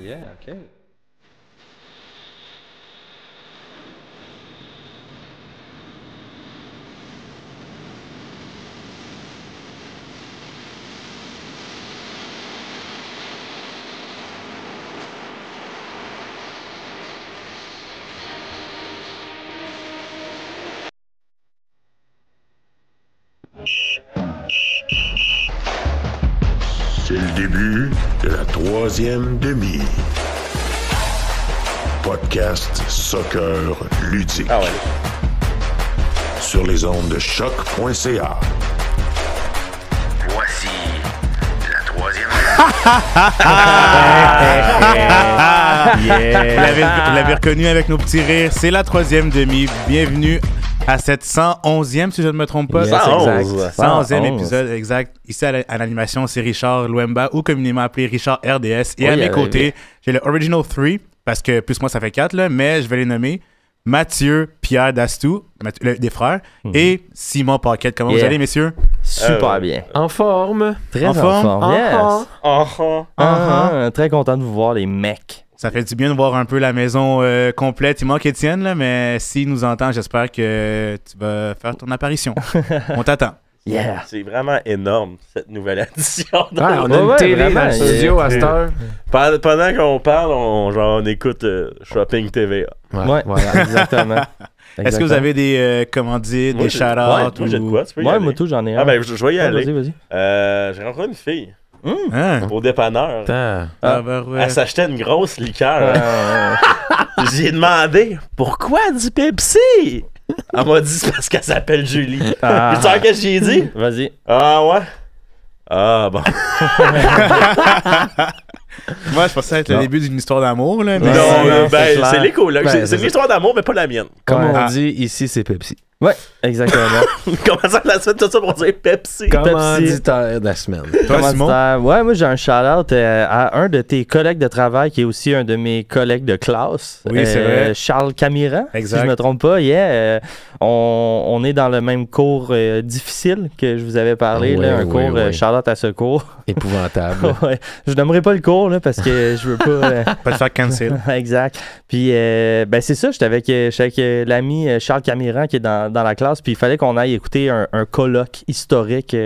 Yeah, OK. C'est le début de la troisième demi. Podcast soccer ludique. Ah ouais. Sur les ondes de choc.ca. Voici la troisième Vous l'avez reconnu avec nos petits rires. C'est la troisième demi. Bienvenue à cette 111e, si je ne me trompe pas. Yes, 111. Exact. 111e épisode, exact. Ici à l'animation, c'est Richard Louemba, ou communément appelé Richard RDS. Et à mes côtés, j'ai le Original 3, parce que plus moi, ça fait 4, là, mais je vais les nommer Mathieu, Pierre Dastou, des frères, et Simon Paquette. Comment vous allez, messieurs? Super bien. En forme. Très en en forme? forme. Yes. Très content de vous voir, les mecs. Ça fait du bien de voir un peu la maison complète. Il manque Étienne, là, mais s'il nous entend, j'espère que tu vas faire ton apparition. On t'attend. Yeah. C'est vraiment énorme, cette nouvelle addition. Ouais, on a une télé dans le studio à cette heure. Pendant qu'on parle, on écoute Shopping TVA. Ouais, voilà, exactement. Est-ce que vous avez des commandites, des shout-outs? Moi, j'ai de quoi? Tu peux y Ouais, aller? moi tout, j'en ai un. Ah ben, je vais y aller. Vas-y. J'ai rencontré une fille Hein? au dépanneur. Ah, ben, ouais. Elle s'achetait une grosse liqueur. J'ai demandé pourquoi du Pepsi? Elle m'a dit c'est parce qu'elle s'appelle Julie. Tu sais ce que j'ai dit? Vas-y. Ah ouais? Ah bon. Moi, je pensais être le début d'une histoire d'amour, là. Mais Non, c'est clair. c'est les colocs. Ben, C'est c'est une histoire d'amour, mais pas la mienne. Comme Ouais. on dit, ici, c'est Pepsi. Ouais, exactement. Comment ça, la semaine, tout ça pour dire Pepsi? Commanditaire de la semaine. Toi, Simon? Ouais, moi j'ai un shout-out à un de tes collègues de travail qui est aussi un de mes collègues de classe. Oui, c'est vrai. Charles Camiran, Exact. si je me trompe pas. On est dans le même cours difficile que je vous avais parlé, Oui, là, un oui, cours oui. Charlotte à ce cours. Épouvantable. Ouais. Je nommerai pas le cours là, parce que je veux pas... Pas te faire cancel. Exact. Puis, ben c'est ça, j'étais avec l'ami Charles Camiran qui est dans la classe, puis il fallait qu'on aille écouter un colloque historique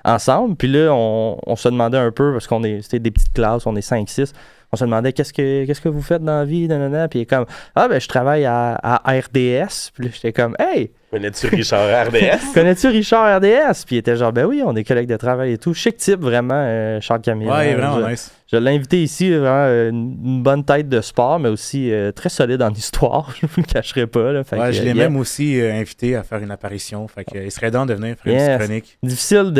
ensemble. Puis là, on se demandait un peu, parce c'était des petites classes, on est 5-6, on se demandait qu'est-ce que vous faites dans la vie, nanana. Puis il est comme, ben je travaille à RDS. Puis là, j'étais comme, hey! Connais-tu Richard RDS? Connais-tu Richard RDS? Puis il était genre, ben oui, on est collègues de travail et tout. Chic type, vraiment, Charles Camiran. Ouais, il est vraiment nice. Je l'ai invité ici, vraiment, une bonne tête de sport, mais aussi très solide en histoire. Je vous le cacherai pas. Là. Fait Ouais, que, je l'ai yeah. même aussi invité à faire une apparition. Fait que, il serait temps de venir faire une petite chronique. Difficile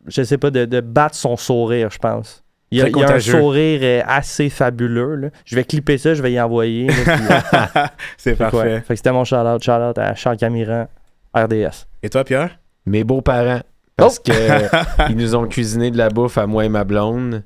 je sais pas, de battre son sourire, je pense. Il y a un contagieux. sourire assez fabuleux. Là. Je vais clipper ça, je vais y envoyer. Là, C'est parfait. Fait que c'était mon shout-out à Charles Camiran, RDS. Et toi, Pierre? Mes beaux-parents. Parce que ils nous ont cuisiné de la bouffe à moi et ma blonde.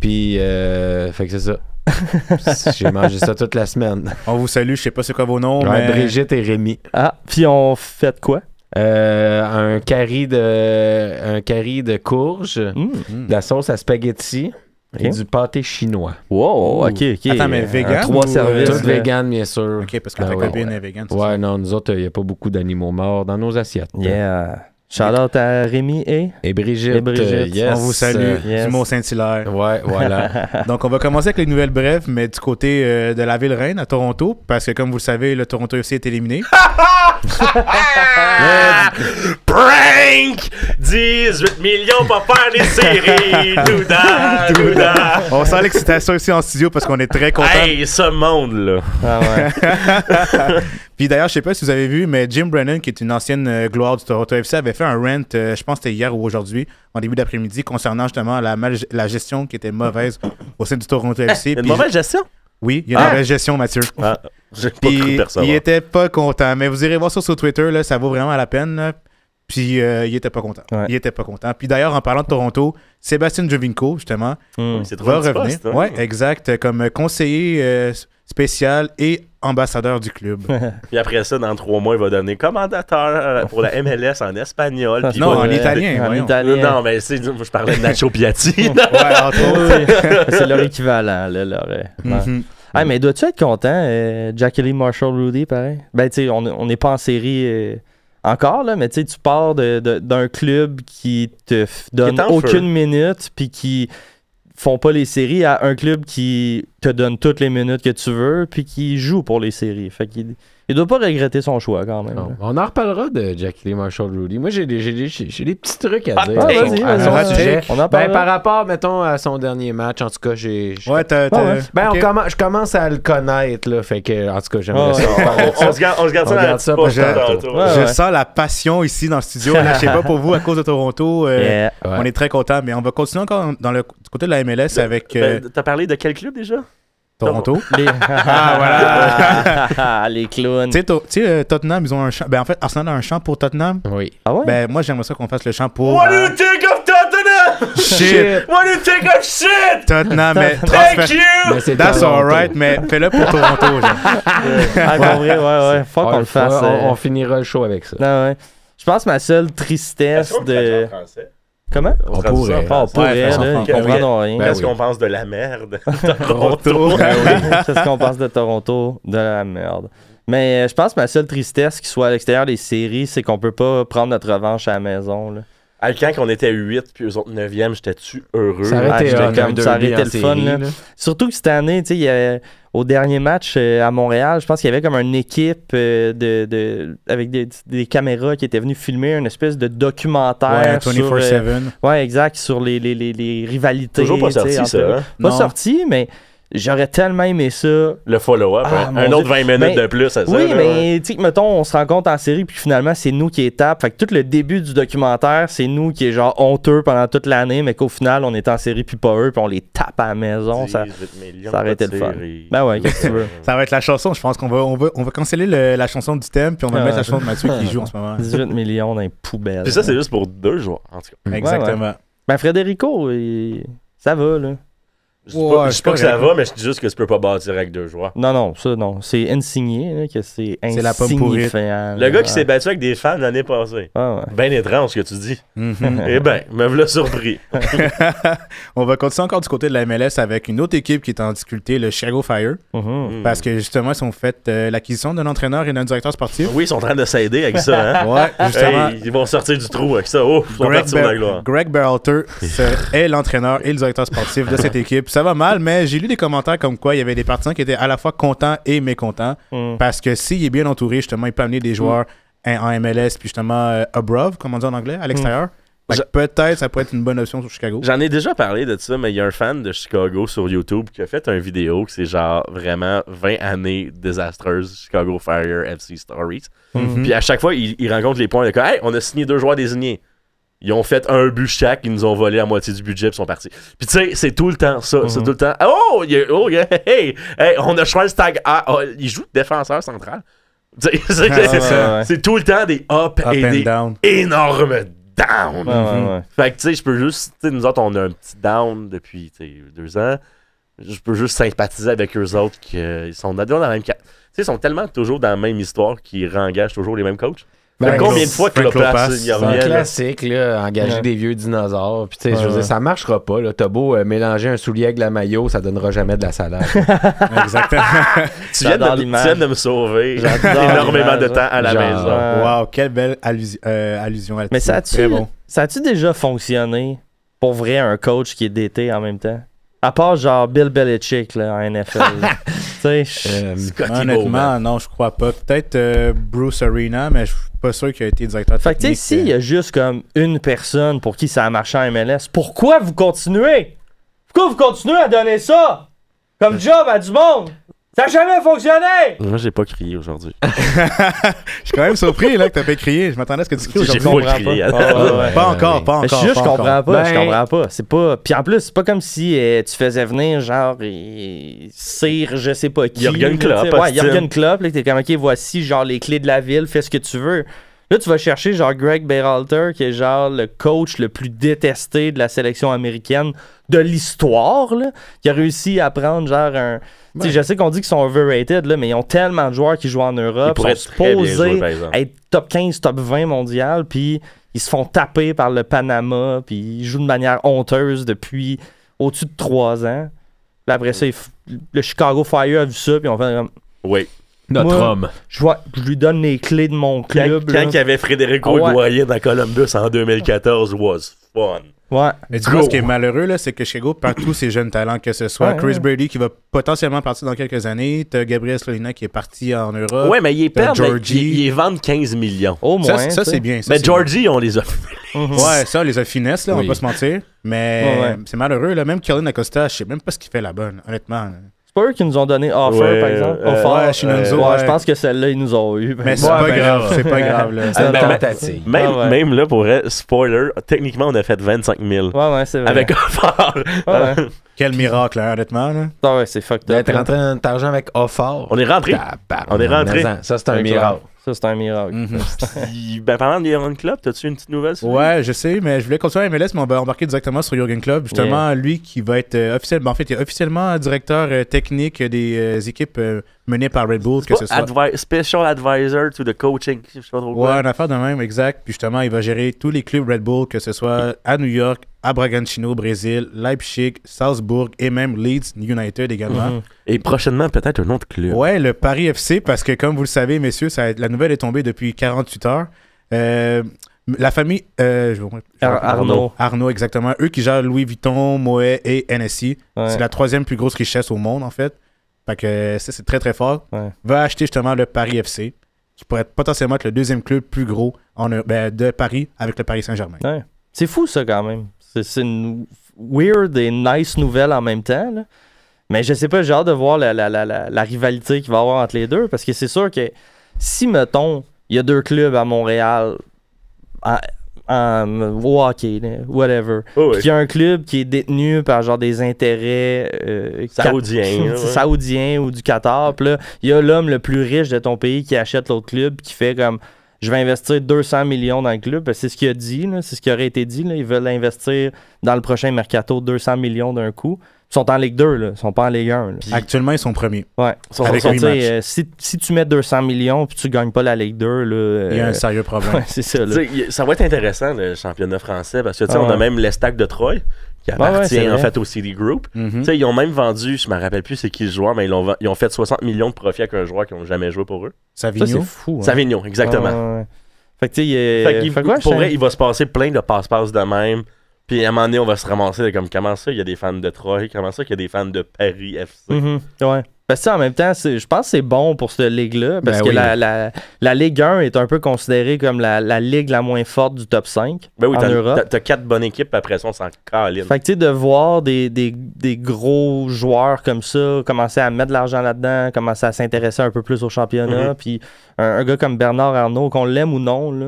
Puis, fait que c'est ça. J'ai mangé ça toute la semaine. On vous salue. Je sais pas c'est quoi vos noms, Ouais, mais... Brigitte et Rémi. Ah, puis on fait quoi? Un curry de courge, de la sauce à spaghetti et Ok. du pâté chinois. Wow, ok. Attends, mais vegan Trois ou, services. Tout là. vegan, bien sûr. OK, parce que Ben ta ouais. copine est vegan. c'est Ouais, ça? non, nous autres, il n'y a pas beaucoup d'animaux morts dans nos assiettes. Yeah. Shout-out à Rémi et... Et Brigitte, Et Brigitte. yes. On vous salue. Yes. Du Mont-Saint-Hilaire. Ouais, voilà. Donc, on va commencer avec les nouvelles brèves, mais du côté de la ville reine à Toronto, parce que comme vous le savez, le Toronto FC est éliminé. Prank! 18 millions pour faire des séries! Douda! On sent l'excitation ici en studio parce qu'on est très contents. Hey, ce monde-là! Ah ouais. Puis d'ailleurs, je sais pas si vous avez vu, mais Jim Brennan, qui est une ancienne gloire du Toronto FC, avait fait un rant, je pense que c'était hier ou aujourd'hui, en début d'après-midi, concernant justement la gestion qui était mauvaise au sein du Toronto FC. Une Puis mauvaise gestion? Oui, il y a une mauvaise gestion, Mathieu. Ah, j'ai pas Puis cru percevoir. il était pas content. Mais vous irez voir ça sur Twitter, là, ça vaut vraiment la peine. Là. Puis il était pas content. Ouais. Il était pas content. Puis d'ailleurs, en parlant de Toronto, Sébastien Jovinko, justement, C'est trop va un petit revenir. poste, hein? Ouais, exact. Comme conseiller spécial et ambassadeur du club. Puis après ça, dans 3 mois, il va devenir commandateur pour la MLS en espagnol. Puis Non, en il va- italien. En voyons. italien. Non, mais je parlais de Nacho Piatti. Ouais, entre autres. C'est leur équivalent, là. Mhm. Ah, mais dois-tu être content, Jackie Lee Marshall Rudy, pareil? Ben, tu sais, on n'est pas en série encore, là, mais tu sais, tu pars d'un club qui te donne Qui est en aucune feu. minute, puis qui font pas les séries, à un club qui te donne toutes les minutes que tu veux, puis qui joue pour les séries. Fait qu'il il doit pas regretter son choix, quand même. Non. là. On en reparlera de Jackie Lee Marshall Rudy. Moi, j'ai des petits trucs à dire Ah, à son- vas-y, à son vas-y. sujet. On en Ben, parlera. par rapport, mettons, à son dernier match, en tout cas, j'ai... Ouais, ouais. Ben, ok. je commence à le connaître, là, fait que, en tout cas, j'aimerais Ouais, ça. ouais. parler de ça. On se garde On ça dans la garde petite ça pour poche tantôt. tantôt. Ouais, Je ouais. sens la passion ici dans le studio. Là, je sais pas pour vous, à cause de Toronto, Yeah. Ouais. on est très contents, mais on va continuer encore du côté de la MLS avec Ben, t'as parlé de quel club déjà? Toronto. Les... voilà. Les clowns. Tu sais, Tottenham, ils ont un chant. Ben, en fait, Arsenal a un chant pour Tottenham. Oui. Ah ouais? Ben, moi, j'aimerais ça qu'on fasse le chant pour. What do you think of Tottenham? Shit! What do you think of shit? Tottenham, mais Thank transfert. you! Mais c'est That's Toronto. alright, mais fais-le pour Toronto, genre. Ah, pour vrai, ouais. Faut qu'on le fasse. On finira le show avec ça. Non, ouais. Je pense que ma seule Est-ce tristesse qu'on le traduit de... en français? Comment? On traduit ça en pourrait. Ah, on français. pourrait, Ouais, là, façon ils comprendront rien. Ben Qu'est-ce oui. qu'on pense de la merde? Toronto. C'est ce qu'on pense de Toronto, de la merde. Mais je pense que ma seule tristesse qui soit à l'extérieur des séries, c'est qu'on peut pas prendre notre revanche à la maison. Là. Quand on était 8 puis eux autres 9e, j'étais-tu heureux? Ça aurait Ah, été j'étais hot, comme- un ça aurait derby été en le fun, série, là. Surtout que cette année, tu sais, il y avait- au dernier match à Montréal, je pense qu'il y avait comme une équipe avec des caméras qui étaient venues filmer une espèce de documentaire Ouais, sur... 24/7. ouais, exact, sur les rivalités. Toujours pas tu sais, sorti, entre- ça. Hein? Pas Non. sorti, mais j'aurais tellement aimé ça. Le follow-up. Ah, un mon autre Dieu. 20 minutes Ben, de plus à ça. Oui, là, ouais. mais tu sais, mettons, on se rend compte en série, puis finalement, c'est nous qui étape. Fait que tout le début du documentaire, c'est nous qui est genre honteux pendant toute l'année, mais qu'au final, on est en série, puis pas eux, puis on les tape à la maison. Ça... 18 millions ça aurait été de le fun. séries. Ben ouais, qu'est-ce que tu veux? Ça va être la chanson. Je pense qu'on va canceller la chanson du thème, puis on va Ah. mettre la chanson de Mathieu qui joue en ce moment. 18 millions dans les poubelles. Puis ça, c'est juste pour 2 joueurs, en tout cas. Exactement. Ben, Federico, ça va, là. Je dis pas, Ouais, je dis pas que c'est ça correct. va, mais je dis juste que tu peux pas bâtir avec 2 joueurs. Non, ça, non. C'est insigné, là, que c'est C'est la pomme pourrite. insignifiant. Le gars qui Ah. s'est battu avec des fans l'année passée. Ah, ouais. Ben étrange ce que tu dis. Mhm. Eh ben, me voilà surpris. On va continuer encore du côté de la MLS avec une autre équipe qui est en difficulté, le Chicago Fire, Mhm. parce que justement, ils ont fait l'acquisition d'un entraîneur et d'un directeur sportif. Oui, ils sont en train de s'aider avec ça, hein? Ouais, justement. Hey, ils vont sortir du trou avec ça. Oh, ils sont partis sur la gloire. Greg Berhalter est l'entraîneur et le directeur sportif de cette équipe. Ça va mal, mais j'ai lu des commentaires comme quoi il y avait des partisans qui étaient à la fois contents et mécontents Mhm. parce que s'il est bien entouré, justement, il peut amener des joueurs en MLS puis justement abroad, comme on dit en anglais, à l'extérieur. Fait que peut-être ça pourrait être une bonne option sur Chicago. J'en ai déjà parlé de ça, mais il y a un fan de Chicago sur YouTube qui a fait une vidéo que c'est genre vraiment 20 années désastreuses Chicago Fire FC Stories. Mhm. Puis à chaque fois, il rencontre les points de hey, on a signé 2 joueurs désignés. Ils ont fait un but chaque, ils nous ont volé la moitié du budget et sont partis. Puis tu sais, c'est tout le temps ça. C'est tout le temps. Hey, on a Schweinsteiger. Il joue défenseur central. Tu sais, ouais. c'est tout le temps des up Up et and des down. énormes down. Ouais. Fait que tu sais, je peux juste. Tu sais, nous autres, on a un petit down depuis 2 ans. Je peux juste sympathiser avec eux autres qu'ils sont dans la même. Tu sais, ils sont tellement toujours dans la même histoire qu'ils réengagent toujours les mêmes coachs. Ben, Fait combien de fois que Frank Klopas, Klopas, il C'est un revient? là? classique, là, engager Ouais. des vieux dinosaures. Puis, tu sais, je veux Ouais. dire, ça marchera pas. Là. T'as beau mélanger un soulier avec de la maillot, ça donnera jamais de la salade. Exactement. Tu viens J'adore de l'image. me sauver J'adore énormément de l'image, temps à la Genre, maison. Ouais. Wow, quelle belle allusion à Mais ça Très bon. a-tu déjà fonctionné pour vrai un coach qui est DT en même temps? À part genre Bill Belichick là, en NFL. là. Tu sais, Scotty Honnêtement, Bowman. non, je crois pas. Peut-être Bruce Arena, mais je suis pas sûr qu'il a été directeur fait que tu sais, technique. s'il y a juste comme une personne pour qui ça a marché en MLS, pourquoi vous continuez? Pourquoi vous continuez à donner ça comme job à du monde? Ça n'a jamais fonctionné! Moi, j'ai pas crié aujourd'hui. Je suis quand même surpris là, que t'as pas crié. Je m'attendais à ce que tu cries J'ai aujourd'hui. full crié. Pas encore, pas Mais encore. je pas comprends encore. pas, je Ben- comprends pas. C'est pas. Puis en plus, c'est pas comme si tu faisais venir genre Sir, je sais pas qui. Jürgen là, Klopp, tu sais. Ouais, Austin. Jürgen Klopp, là, t'es comme ok, voici genre les clés de la ville, fais ce que tu veux. Là, tu vas chercher genre Greg Berhalter, qui est genre le coach le plus détesté de la sélection américaine de l'histoire, là, qui a réussi à prendre genre un... Tu sais, je sais qu'on dit qu'ils sont overrated, là, mais ils ont tellement de joueurs qui jouent en Europe, ils sont supposés être top 15, top 20 mondial, puis ils se font taper par le Panama, puis ils jouent de manière honteuse depuis au-dessus de 3 ans. Puis après ça, le Chicago Fire a vu ça, puis on fait comme... Oui. Notre homme. Je lui donne les clés de mon club. Quand il y avait Federico Higuaín dans Columbus en 2014, was fun. Ouais. Mais tu vois, ce qui est malheureux, là, c'est que Chicago perd tous ses jeunes talents, que ce soit Chris Brady qui va potentiellement partir dans quelques années, t'as Gabriel Slonina qui est parti en Europe. Ouais, mais il est perdu. Georgie. Ils vendent 15 millions. Au moins. Ça c'est bien. Mais Georgie, on les a. Ouais, ça, on les a finesse, là, on va pas se mentir. Mais c'est malheureux, là. Même Kellen Acosta, je sais même pas ce qu'il fait là-bas, honnêtement. C'est pas eux qui nous ont donné Offer, par exemple. Ouais, Shinonzo. Je pense que celle-là, ils nous ont eu. Mais c'est pas grave, c'est pas grave. Là. Même là, pour vrai, spoiler, techniquement, on a fait 25 000. Ouais, c'est vrai. Avec Offer. Quel miracle, hein, honnêtement. Là. Ah ouais, c'est fucked up. T'es rentré dans ton argent avec Offer. On est rentré. On est rentré. Ça, c'est un miracle. Ça, c'est un miracle. Ben, parlant de Jürgen Klopp, t'as-tu une petite nouvelle sur lui? Ouais, je sais, mais je voulais continuer à MLS, mais on va embarquer directement sur Jürgen Klopp. Justement, lui qui va être officiellement, en fait, il est officiellement directeur technique des équipes menées par Red Bull, que ce soit. Special Advisor to the Coaching. Je sais pas trop quoi. Ouais, une affaire de même, exact. Puis justement, il va gérer tous les clubs Red Bull, que ce soit à New York, à Bragantino, au Brésil, Leipzig, Salzbourg et même Leeds United également. Et prochainement, peut-être un autre club. Ouais, le Paris FC, parce que comme vous le savez, messieurs, la nouvelle est tombée depuis 48 heures. La famille Arnaud, exactement. Eux qui gèrent Louis Vuitton, Moët et NSI. Ouais. C'est la 3e plus grosse richesse au monde, en fait. Fait que ça, c'est très, très fort. Ouais. Va acheter justement le Paris FC, qui pourrait potentiellement être le 2e club plus gros de Paris avec le Paris Saint-Germain. Ouais. C'est fou, ça, quand même. C'est une weird et nice nouvelle en même temps, là. Mais je sais pas, j'ai hâte de voir la rivalité qu'il va y avoir entre les deux, parce que c'est sûr que si, mettons, il y a 2 clubs à Montréal au hockey, whatever, puis il y a un club qui est détenu par genre des intérêts saoudiens ou du Qatar, puis là, il y a l'homme le plus riche de ton pays qui achète l'autre club, qui fait comme... Je vais investir 200 millions dans le club. C'est ce qu'il a dit, là. C'est ce qui aurait été dit. Là. Ils veulent investir dans le prochain mercato 200 millions d'un coup. Ils sont en Ligue 2, là. Ils sont pas en Ligue 1. Là. Actuellement, ils sont premiers. Ouais. Si tu mets 200 millions et tu gagnes pas la Ligue 2, là, il y a un sérieux problème. Ouais, c'est ça. Là. Ça va être intéressant, le championnat français, parce que on a même l'Estac de Troyes qui appartient en fait au City Group. Ils ont même vendu, je me rappelle plus c'est qui le joueur, mais ils ont fait 60 millions de profits avec un joueur qui n'ont jamais joué pour eux. Savigno. Ça, c'est fou. Hein? Savigno, exactement. Fait que tu sais, pour vrai, il va se passer plein de passe-passe de même. Puis à un moment donné, on va se ramasser comme comment ça, il y a des fans de Troyes, comment ça, qu'il y a des fans de Paris FC. Ouais. Parce que en même temps, je pense que c'est bon pour cette ligue-là, parce que la Ligue 1 est un peu considérée comme la ligue la moins forte du top 5 en Europe. T'as 4 bonnes équipes, après ça, on s'en caline. Fait que tu sais, de voir des gros joueurs comme ça commencer à mettre de l'argent là-dedans, commencer à s'intéresser un peu plus au championnat, puis un gars comme Bernard Arnault, qu'on l'aime ou non, là,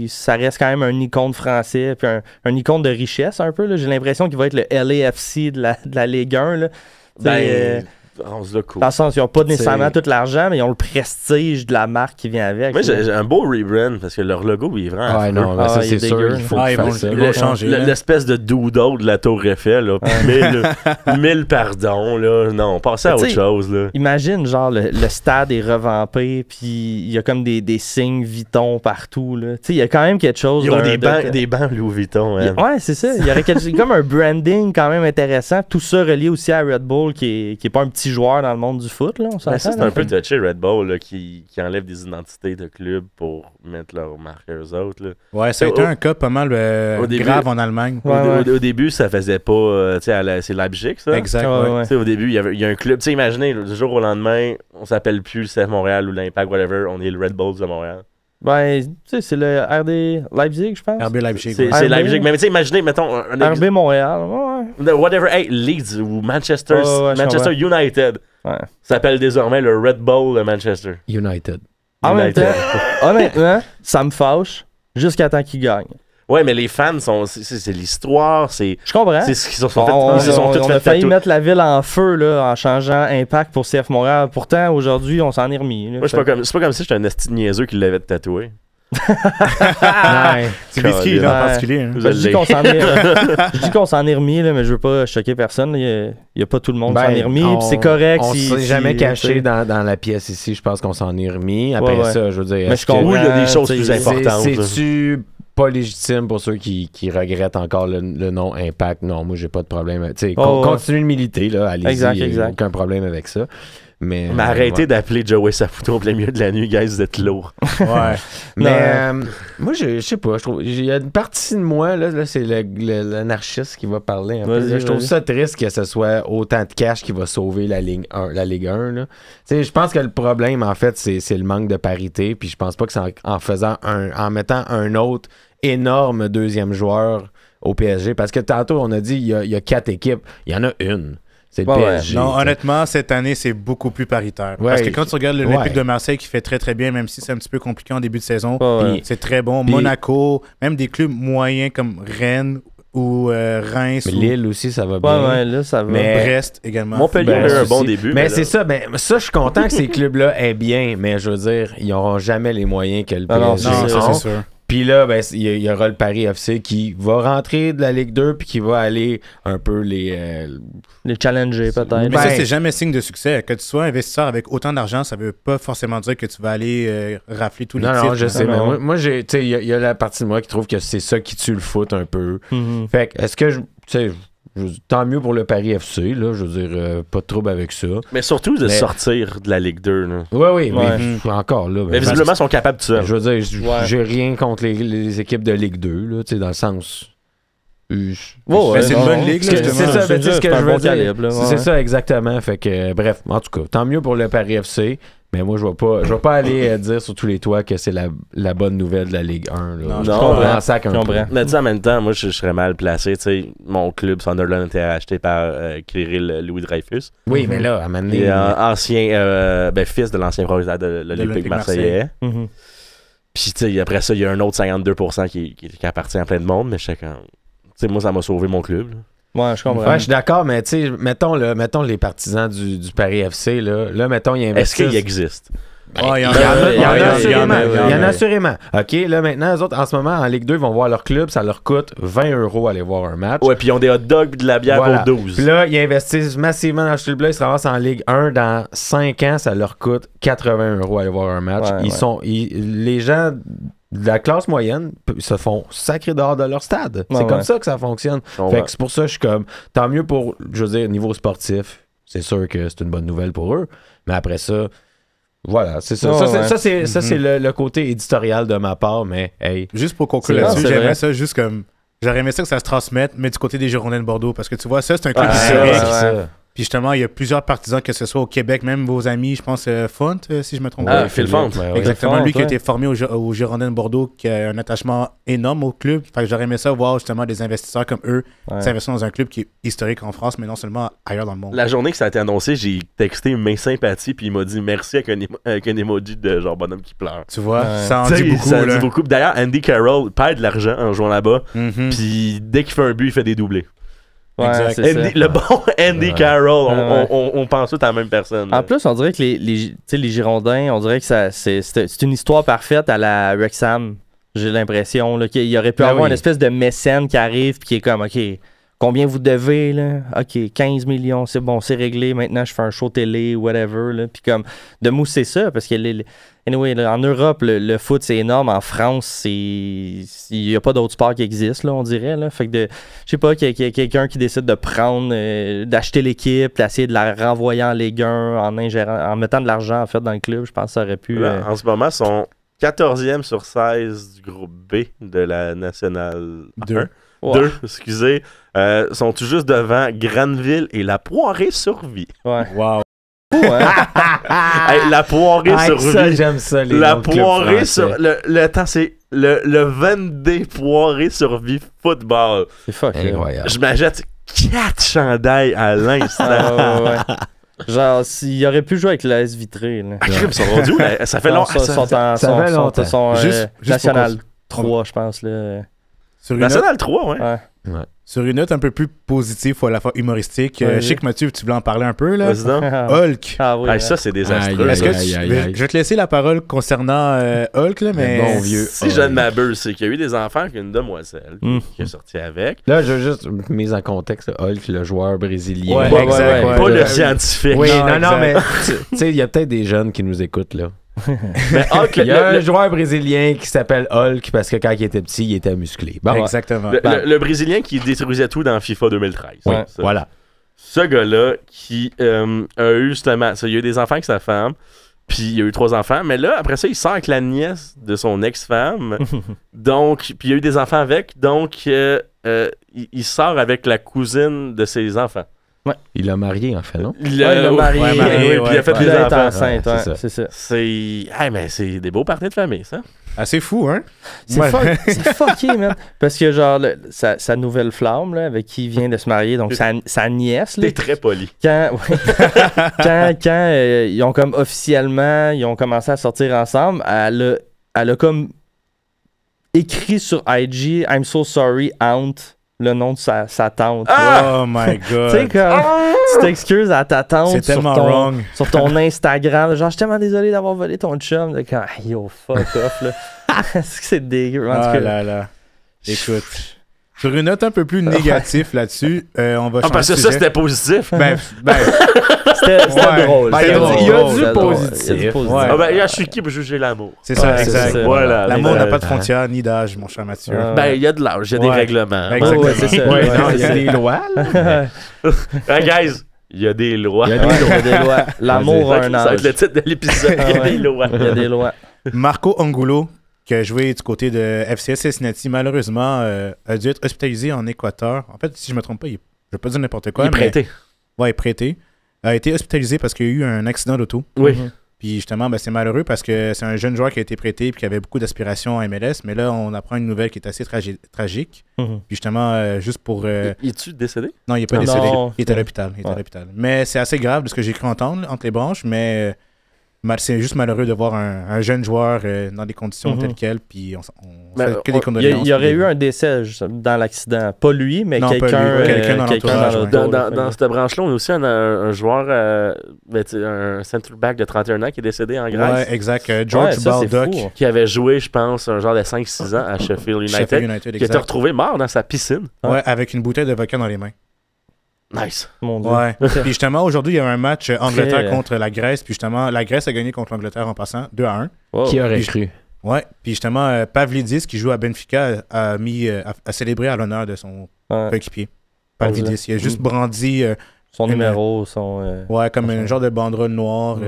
ça reste quand même un icône français, puis un icône de richesse un peu. J'ai l'impression qu'il va être le LAFC de la Ligue 1. Là. On se l'a cool. Dans le sens, ils n'ont pas nécessairement tout l'argent, mais ils ont le prestige de la marque qui vient avec. Moi, j'ai un beau rebrand parce que leur logo, il est vraiment. Ah non, ça c'est sûr. Il faut ils vont changer. L'espèce de doodle de la Tour Eiffel, là, 1000 pardons, là. Non, passez à autre chose, là. Imagine, genre, le stade est revampé, puis il y a comme des signes Vuitton partout, là. Tu sais, il y a quand même quelque chose. Ils ont des bancs Louis Vuitton, hein. Ouais, c'est ça. Il y aurait comme un branding quand même intéressant. Tout ça relié aussi à Red Bull, qui est pas un petit joueur dans le monde du foot, là. Ça, c'est un peu touché, Red Bull, là, qui enlève des identités de clubs pour mettre leur marque eux autres, là. Ouais, ça a été un cas pas mal grave en Allemagne. Au début, ça faisait pas... tu sais, c'est Leipzig, ça? Exact, Au début, il y a un club... Tu sais, imaginez, du jour au lendemain, on s'appelle plus le CF Montréal ou l'Impact, whatever, on est le Red Bulls de Montréal. Ben, tu sais, c'est le RD Leipzig, je pense. RB Leipzig. C'est Leipzig. Mais tu sais, imaginez, mettons... RB Montréal, whatever, hey, Leeds ou Manchester United s'appelle désormais le Red Bull de Manchester. United. En même temps, honnêtement, ça me fâche jusqu'à temps qu'ils gagnent. Ouais, mais les fans, c'est l'histoire, c'est... Je comprends. C'est ce qu'ils ont fait. On a failli mettre la ville en feu là, en changeant Impact pour CF Montréal. Pourtant, aujourd'hui, on s'en est remis. Là, moi, c'est pas comme si j'étais un esti de niaiseux qui l'avait tatoué. Ouais. C'est whisky, là, en Ouais. particulier. Hein. Vous Je dis allez. qu'on s'en est remis, là, mais je veux pas choquer personne. Il y a pas tout le monde qui Ben, s'en est remis, puis c'est correct. On si- s'est si- jamais tu sais. caché dans la pièce ici. Je pense qu'on s'en est remis. Après Ouais, ouais. ça, je veux dire. Mais est-ce je comprends. Oui, il y a des choses tu plus sais, importantes. là. C'est-tu pas légitime pour ceux qui regrettent encore le nom Impact? Non, moi, j'ai pas de problème. Tu sais, Oh, ouais. continuez de militer, là. Allez-y. Exact, il y a exact. aucun problème avec ça. Mais Arrêtez ouais. d'appeler Joey Saputo au plein milieu de la nuit, guys, vous êtes lourds. Ouais. Mais Non. moi, je sais pas. Je trouve il y a une partie de moi, là c'est l'anarchiste qui va parler un peu. Vas-y, Là, je trouve vas-y. ça triste que ce soit autant de cash qui va sauver la Ligue 1. Là. Tu sais, je pense que le problème, en fait, c'est le manque de parité. Puis je pense pas que c'est en mettant un autre énorme deuxième joueur au PSG. Parce que tantôt, on a dit il y a 4 équipes. Il y en a une. C'est le Ouais, ouais. PSG. Non, tu sais. honnêtement, cette année, c'est beaucoup plus paritaire. Ouais. Parce que quand tu regardes l'Olympique Ouais. de Marseille qui fait très très bien, même si c'est un petit peu compliqué en début de saison, Ouais, ouais. c'est très bon. Puis- Monaco, même des clubs moyens comme Rennes ou Reims Mais ou Lille aussi, ça va bien. Ouais, là, ça va. Mais- Brest également. Montpellier Ben, a eu un aussi. bon début. Mais là- c'est ça, ça, je suis content que ces clubs-là aient bien, mais je veux dire, ils n'auront jamais les moyens que le Ah non, PSG Non, ça ont. c'est sûr. Puis là, ben, il y aura le Paris FC qui va rentrer de la Ligue 2 puis qui va aller un peu les... Les challenger, peut-être. Mais Ben- ça, c'est jamais signe de succès. Que tu sois investisseur avec autant d'argent, ça veut pas forcément dire que tu vas aller rafler tous les Non, titres. non, je sais, Non, mais non. moi j'ai, tu sais, il y a la partie de moi qui trouve que c'est ça qui tue le foot un peu. Mhm. Fait que, est-ce que, tu sais, tant mieux pour le Paris FC, là, je veux dire, pas de trouble avec ça. Mais surtout de Mais- sortir de la Ligue 2. Là. Oui, Ouais. mais encore là. Mais visiblement, ils sont capables de ça. Je veux dire, Ouais. j'ai rien contre les équipes de Ligue 2, là, tu sais, dans le sens. Ouais, c'est une non, bonne non. ligue, là, C'est justement. ça, ben, tu sais, ce que c'est un je veux bon dire. calibre, là, ouais. C'est ça, exactement. Fait que, bref, en tout cas, tant mieux pour le Paris FC. Mais moi, je vais pas aller dire sur tous les toits que c'est la bonne nouvelle de la Ligue 1. Là. Non, je je comprends comprends. ça Je comprends. Mais tu sais, en même temps, moi, je serais mal placé. Tu sais, mon club, Sunderland, était acheté par Kirill Louis Dreyfus. Oui, mais là, à un moment donné, Il est ancien, fils de l'ancien propriétaire de l'Olympique marseillais. Mhm. Puis, tu sais, après ça, il y a un autre 52% qui appartient à plein de monde, mais je sais quand. Tu sais, moi, ça m'a sauvé mon club. là. Ouais, je comprends. ouais, je suis d'accord, mais tu sais, mettons les partisans du Paris FC, là mettons, ils Est-ce investissent. qu'il existe? Ah, il y en Il y en a, a, il y en a assurément. ouais, Il y en ouais. a assurément. OK, là, maintenant, eux autres, en ce moment, en Ligue 2, ils vont voir leur club. Ça leur coûte 20 € aller voir un match. Ouais, puis ils ont des hot dogs et de la bière Voilà. pour 12. Puis là, ils investissent massivement dans ce club-là. Ils se ramassent en Ligue 1. Dans 5 ans, ça leur coûte 80 € aller voir un match. Ouais, ouais. Les gens de la classe moyenne se font sacrer dehors de leur stade. Ouais, C'est comme ouais. ça que ça fonctionne. On Fait va- que c'est pour ça que je suis comme, tant mieux pour, je veux dire, niveau sportif. C'est sûr que c'est une bonne nouvelle pour eux. Mais après ça, voilà, c'est ça. Ouais, Ça, c'est- ouais. ça, c'est le côté éditorial de ma part, mais hey. Juste pour conclure C'est- là-dessus, c'est j'aimerais vrai. ça juste comme. J'aurais aimé ça que ça se transmette, mais du côté des Girondins de Bordeaux. Parce que tu vois, ça, c'est un club Ouais, historique. ouais. ça. Puis justement, il y a plusieurs partisans, que ce soit au Québec, même vos amis, je pense, Font, si je me trompe Ah, pas. Phil Font. Ouais, ouais. Exactement, Font, lui qui a ouais. été formé au Girondins de Bordeaux, qui a un attachement énorme au club. Fait que j'aurais aimé ça voir justement des investisseurs comme eux Ouais. s'investir dans un club qui est historique en France, mais non seulement ailleurs dans le monde. La journée que ça a été annoncé, j'ai texté mes sympathies, puis il m'a dit merci avec un emoji de genre bonhomme qui pleure. Tu vois, Ouais. ça en Tu sais, dit beaucoup. ça en là. dit beaucoup. D'ailleurs, Andy Carroll perd de l'argent en jouant là-bas, Mhm. puis dès qu'il fait un but, il fait des doublés. Ouais, Exact. c'est ça. Le bon Andy Ouais. Carroll, Ouais. on pense tout à la même personne. là. En plus, on dirait que tu sais, les Girondins, on dirait que c'est une histoire parfaite à la Wrexham. J'ai l'impression là, qu'il y aurait pu Ben avoir oui. une espèce de mécène qui arrive puis qui est comme, OK, combien vous devez, là? OK, 15 millions, c'est bon, c'est réglé. Maintenant, je fais un show télé, whatever. Là. Puis comme, de mousser ça, parce que anyway, là, en Europe, le foot, c'est énorme. En France, il n'y a pas d'autre sport qui existe, là, on dirait. Là. Fait que, je sais pas, qu'il y a quelqu'un qui décide de prendre, d'acheter l'équipe, d'essayer de la renvoyer en Ligue 1, en mettant de l'argent, en fait, dans le club. Je pense que ça aurait pu... Là, en ce moment, ils sont 14e sur 16 du groupe B de la Nationale 1. Ouais. 2, excusez. Sont tout juste devant Granville et la Poirée Survie. Ouais. Wow. Fou, hein? Hey, la Poirée Ah, ça, Survie. j'aime ça, les La noms de clubs Poirée français. sur le temps, c'est le 22 Poirée Survie football. C'est fuck. là. Incroyable. Je m'achète 4 chandails à l'instant. Ah, ouais, ouais. Genre, s'il aurait pu jouer avec l'AS Vitré. Là. Ah, crime, ils sont rendus où, là? Ça fait Non, longtemps. sont en- ça sont- fait sont- longtemps. sont, Juste pour National qu'on- 3, je pense. Là. Sur une note, National 3, ouais. Ouais. Ouais. Sur une note un peu plus positive, ou à la fois humoristique, je sais que Mathieu, tu voulais en parler un peu, là. Vas-y donc. Hulk. Ah oui. Hey, ça, c'est désastreux. Aïe, Est-ce que aïe. je vais te laisser la parole concernant Hulk, là, mais... Bon vieux. Si je ne m'abuse, c'est qu'il y a eu des enfants avec une demoiselle qui est sortie avec. Là, je veux juste mise en contexte, Hulk, le joueur brésilien. Ouais, Pas, exact, ouais. pas le scientifique. Oui, Non, non, mais exact. tu sais, il y a peut-être des jeunes qui nous écoutent, là. Mais Hulk, Il y a un joueur brésilien qui s'appelle Hulk parce que quand il était petit, il était musclé. Bon, Exactement. le Brésilien qui détruisait tout dans FIFA 2013. Ouais. Ça. voilà. Ce gars-là qui a eu justement... il y a eu des enfants avec sa femme, puis il y a eu 3 enfants, mais là, après ça, il sort avec la nièce de son ex-femme, donc, puis il y a eu des enfants avec, donc il sort avec la cousine de ses enfants. Il l'a marié, en fait, non? Il l'a marié, puis il a fait puis des là, elle est enfants. enceinte, Ouais, ouais, c'est ça. c'est ça. Mais c'est des beaux parties de famille, ça. Assez fou, hein? C'est Ouais. c'est fucké, man. Parce que, genre, sa nouvelle flamme, là, avec qui il vient de se marier, donc sa nièce, là, T'es très poli. quand ils ont comme officiellement, ils ont commencé à sortir ensemble, elle a comme écrit sur IG, I'm so sorry, aunt, le nom de sa tante. Oh my Tu sais, God. comme, tu t'excuses à ta tante C'est sur tellement ton, wrong. sur ton Instagram. Genre, je suis tellement désolé d'avoir volé ton chum. Là, quand, yo, fuck off, là. Est-ce que c'est dégueu? En tout Ah cas, là là. Écoute. Sur une note un peu plus négative là-dessus, on va changer Parce que de ça, sujet. c'était positif. Ben, c'était Ouais. drôle. Ben, C'était il y a drôle. du- il y a du C'était drôle. positif. Il y a du positif. Ouais. Ah ben, je suis qui pour juger l'amour? c'est ça, Ouais, exact. c'est ça. Voilà. L'amour n'a pas de Hein? frontières ni d'âge, mon cher Mathieu. Ah. Ben, il y a de l'âge, il y a des Ouais. règlements. Exactement. Ouais, c'est ça. Ouais, Ouais, non, il y a c'est des lois, là. Hey, guys, il y a des lois. Il y a des Ouais, il y a des lois. L'amour a un Ça va âge. être le titre de l'épisode. Il y a des lois. Il y a des lois. Marco Angulo, qui a joué du côté de FCS Cincinnati, malheureusement, a dû être hospitalisé en Équateur. En fait, si je ne me trompe pas, je ne vais pas dire n'importe quoi. Il est prêté. Ouais, il est prêté. A été hospitalisé parce qu'il y a eu un accident d'auto. Oui. Puis justement, ben, c'est malheureux parce que c'est un jeune joueur qui a été prêté et qui avait beaucoup d'aspirations en MLS. Mais là, on apprend une nouvelle qui est assez tragique. Mhm. Puis justement, juste pour... Es-tu décédé? Non, il n'est pas Non. décédé. Non. Il est à l'hôpital. Il est à Ouais. l'hôpital. Mais c'est assez grave de ce que j'ai cru entendre entre les branches. Mais c'est juste malheureux de voir un jeune joueur dans des conditions Mhm. telles quelles. Puis on Ben, fait que des Il condoléances. y aurait puis eu un décès dans l'accident. Pas lui, mais Non, pas quelqu'un lui. Quelqu'un dans l'entourage, ouais. l'auto, là. Dans cette branche-là, on a aussi un joueur, ben, tu sais, un center-back de 31 ans qui est décédé en Grèce. Ouais, exact. George Ouais, ça, c'est Baldock, fou. Qui avait joué, je pense, un genre de 5-6 ans à Sheffield United. Sheffield United, Qui a été exact. retrouvé mort dans sa piscine. Ouais, avec une bouteille de vodka dans les mains. Nice. Mon Dieu. Ouais. Puis justement, aujourd'hui, il y a eu un match Angleterre Très- contre la Grèce. Puis justement, la Grèce a gagné contre l'Angleterre en passant 2-1. Wow. Qui aurait Puis- cru? Ouais. Puis justement, Pavlidis, qui joue à Benfica, a célébré à l'honneur de son Ouais. coéquipier. Pavlidis. Il a juste brandi, Son numéro, son. ouais, comme un genre de banderole noire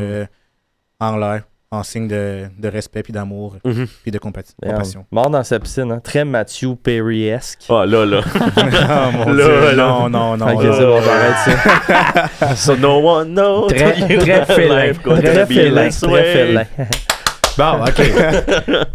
en l'air, en signe de respect, puis d'amour, Mhm. puis de compassion. Mort dans sa piscine, hein. Très Matthew Perry-esque. Ah, là, là. Oh mon Là, Dieu, là. non, non, non. Ok, là. c'est bon, j'arrête ça. So no one knows. Très- très félin. Life gonna Très be félin, this très way. félin. Bon, OK.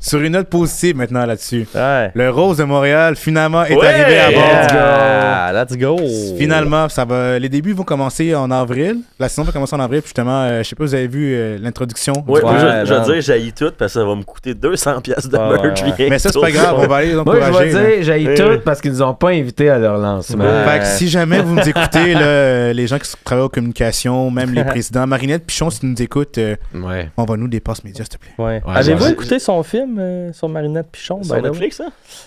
Sur une note positive maintenant là-dessus. Ouais. Le Rose de Montréal, finalement, est Ouais! arrivé à bord. Yeah, let's go. Finalement, ça va. Les débuts vont commencer en avril. La saison va commencer en avril. Puis justement, je sais pas, vous avez vu l'introduction. Ouais, du- moi, Ouais, je non. veux dire, j'haïs tout parce que ça va me coûter 200$ de Ouais, ouais, merch. ouais. rien Mais ça, c'est que pas grave. On va aller les Moi, je encourager. vais là. dire, j'ai tout parce qu'ils nous ont pas invités à leur lancement. Ouais. Fait que si jamais vous nous écoutez, là, les gens qui travaillent aux communications, même les présidents, Marinette Pichon, si tu nous écoutes, Ouais. envoie-nous des passes médias, s'il te plaît. Ouais. Ouais, Avez-vous ouais. écouté son film sur Marinette Pichon? Sur by the way? Netflix, ça?